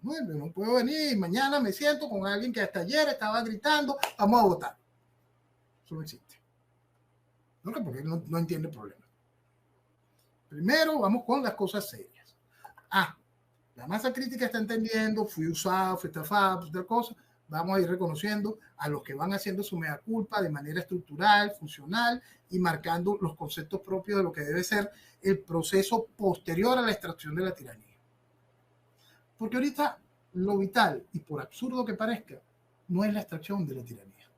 Bueno, no puedo venir, mañana me siento con alguien que hasta ayer estaba gritando, vamos a votar. Eso no existe. ¿No? Porque no entiende el problema. Primero, vamos con las cosas serias. La masa crítica está entendiendo, fui usado, fui estafado, otra cosa. Vamos a ir reconociendo a los que van haciendo su mea culpa de manera estructural, funcional y marcando los conceptos propios de lo que debe ser el proceso posterior a la extracción de la tiranía. Porque ahorita lo vital, y por absurdo que parezca, no es la extracción de la tiranía.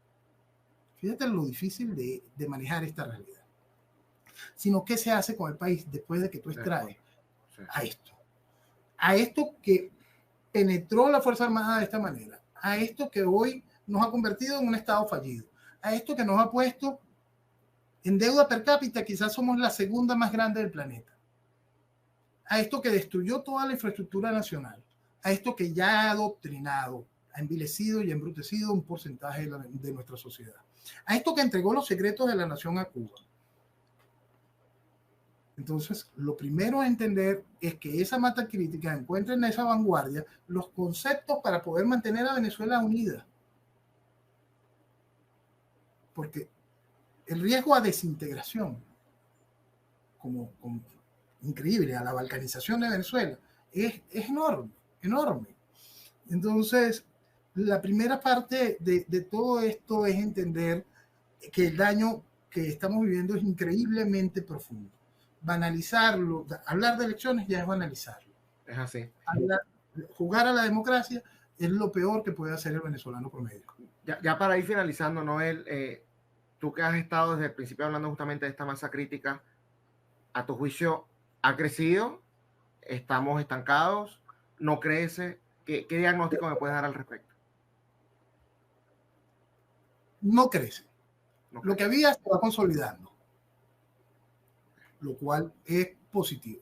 Fíjate lo difícil de manejar esta realidad. Sino qué se hace con el país después de que tú extraes a esto. A esto que penetró la Fuerza Armada de esta manera. A esto que hoy nos ha convertido en un Estado fallido, a esto que nos ha puesto en deuda per cápita, quizás somos la segunda más grande del planeta, a esto que destruyó toda la infraestructura nacional, a esto que ya ha adoctrinado, ha envilecido y embrutecido un porcentaje de nuestra sociedad, a esto que entregó los secretos de la nación a Cuba. Entonces, lo primero a entender es que esa masa crítica encuentra en esa vanguardia los conceptos para poder mantener a Venezuela unida. Porque el riesgo a desintegración, como increíble, a la balcanización de Venezuela, es enorme, enorme. Entonces, la primera parte de todo esto es entender que el daño que estamos viviendo es increíblemente profundo. Banalizarlo, hablar de elecciones ya es banalizarlo. Es así. Jugar a la democracia es lo peor que puede hacer el venezolano promedio. Ya para ir finalizando, Noel, tú que has estado desde el principio hablando justamente de esta masa crítica, a tu juicio, ¿ha crecido? ¿Estamos estancados? ¿No crece? ¿Qué diagnóstico me puedes dar al respecto? No crece. No Lo que había se va consolidando, lo cual es positivo.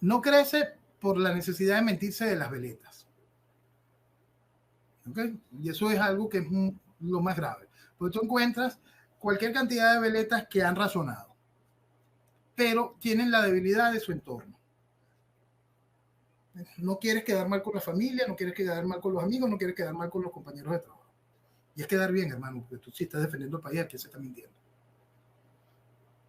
No crece por la necesidad de mentirse de las veletas. ¿Okay? Y eso es algo que es lo más grave. Porque tú encuentras cualquier cantidad de veletas que han razonado, pero tienen la debilidad de su entorno. No quieres quedar mal con la familia, no quieres quedar mal con los amigos, no quieres quedar mal con los compañeros de trabajo. Y es quedar bien, hermano, porque tú sí estás defendiendo el país, ¿a quién se está mintiendo?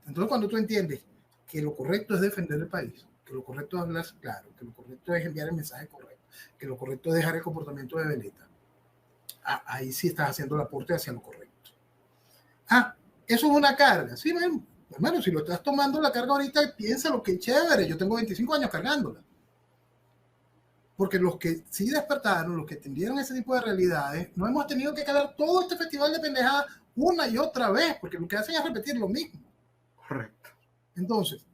Entonces, cuando tú entiendes que lo correcto es defender el país, que lo correcto es hablar claro, que lo correcto es enviar el mensaje correcto, que lo correcto es dejar el comportamiento de veleta, ahí sí estás haciendo el aporte hacia lo correcto. Eso es una carga. Sí, hermano, si lo estás tomando la carga ahorita, piénsalo, que chévere, yo tengo 25 años cargándola. Porque los que sí despertaron, los que entendieron ese tipo de realidades, no hemos tenido que quedar todo este festival de pendejadas una y otra vez, porque lo que hacen es repetir lo mismo. Correcto. Entonces,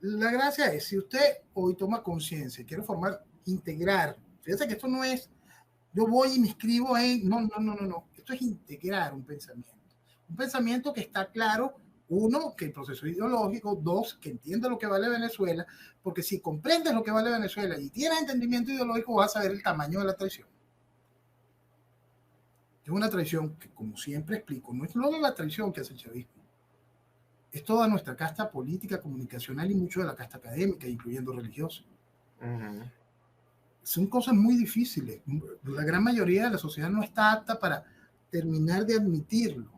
la gracia es, si usted hoy toma conciencia y quiere formar, integrar, fíjate que esto no es, yo voy y me inscribo en, no, esto es integrar un pensamiento que está claro, uno, que el proceso ideológico, dos, que entienda lo que vale Venezuela, porque si comprendes lo que vale Venezuela y tienes entendimiento ideológico, vas a ver el tamaño de la traición. Es una traición que, como siempre explico, no es solo la traición que hace el chavismo, es toda nuestra casta política, comunicacional y mucho de la casta académica, incluyendo religiosa. Son cosas muy difíciles. La gran mayoría de la sociedad no está apta para terminar de admitirlo.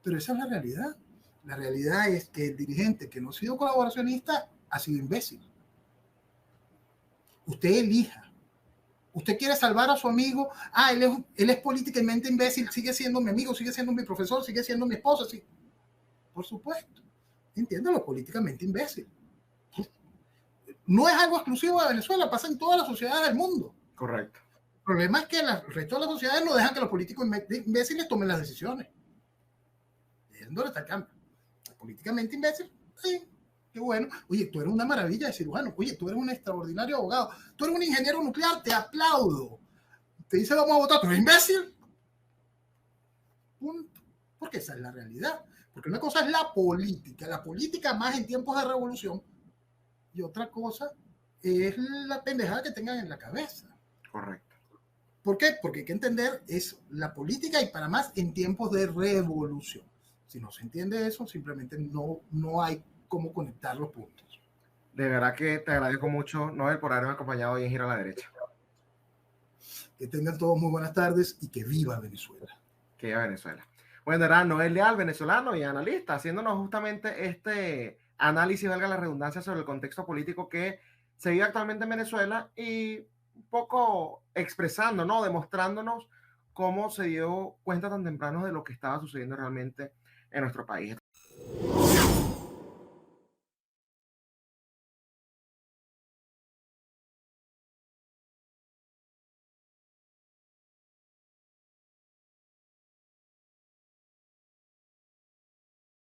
Pero esa es la realidad. La realidad es que el dirigente que no ha sido colaboracionista ha sido imbécil. Usted elija. Usted quiere salvar a su amigo. Él es políticamente imbécil, sigue siendo mi amigo, sigue siendo mi profesor, sigue siendo mi esposa. Sí. Por supuesto. Entiéndalo, políticamente imbécil. No es algo exclusivo de Venezuela, pasa en todas las sociedades del mundo. Correcto. El problema es que el resto de las sociedades no dejan que los políticos imbéciles tomen las decisiones. ¿Dónde está el cambio? Políticamente imbécil, sí, qué bueno. Oye, tú eres una maravilla de cirujano. Oye, tú eres un extraordinario abogado. Tú eres un ingeniero nuclear, te aplaudo. Te dice vamos a votar, tú eres imbécil. Punto. Porque esa es la realidad. Porque una cosa es la política más en tiempos de revolución, y otra cosa es la pendejada que tengan en la cabeza. Correcto. ¿Por qué? Porque hay que entender es la política y para más en tiempos de revolución. Si no se entiende eso, simplemente no hay cómo conectar los puntos. De verdad que te agradezco mucho, Noel, por haberme acompañado hoy en Giro a la Derecha. Que tengan todos muy buenas tardes y que viva Venezuela. Que viva Venezuela. Bueno, era Noel Leal, venezolano y analista, haciéndonos justamente este análisis, valga la redundancia, sobre el contexto político que se vive actualmente en Venezuela y un poco expresando, ¿no? Demostrándonos cómo se dio cuenta tan temprano de lo que estaba sucediendo realmente en nuestro país.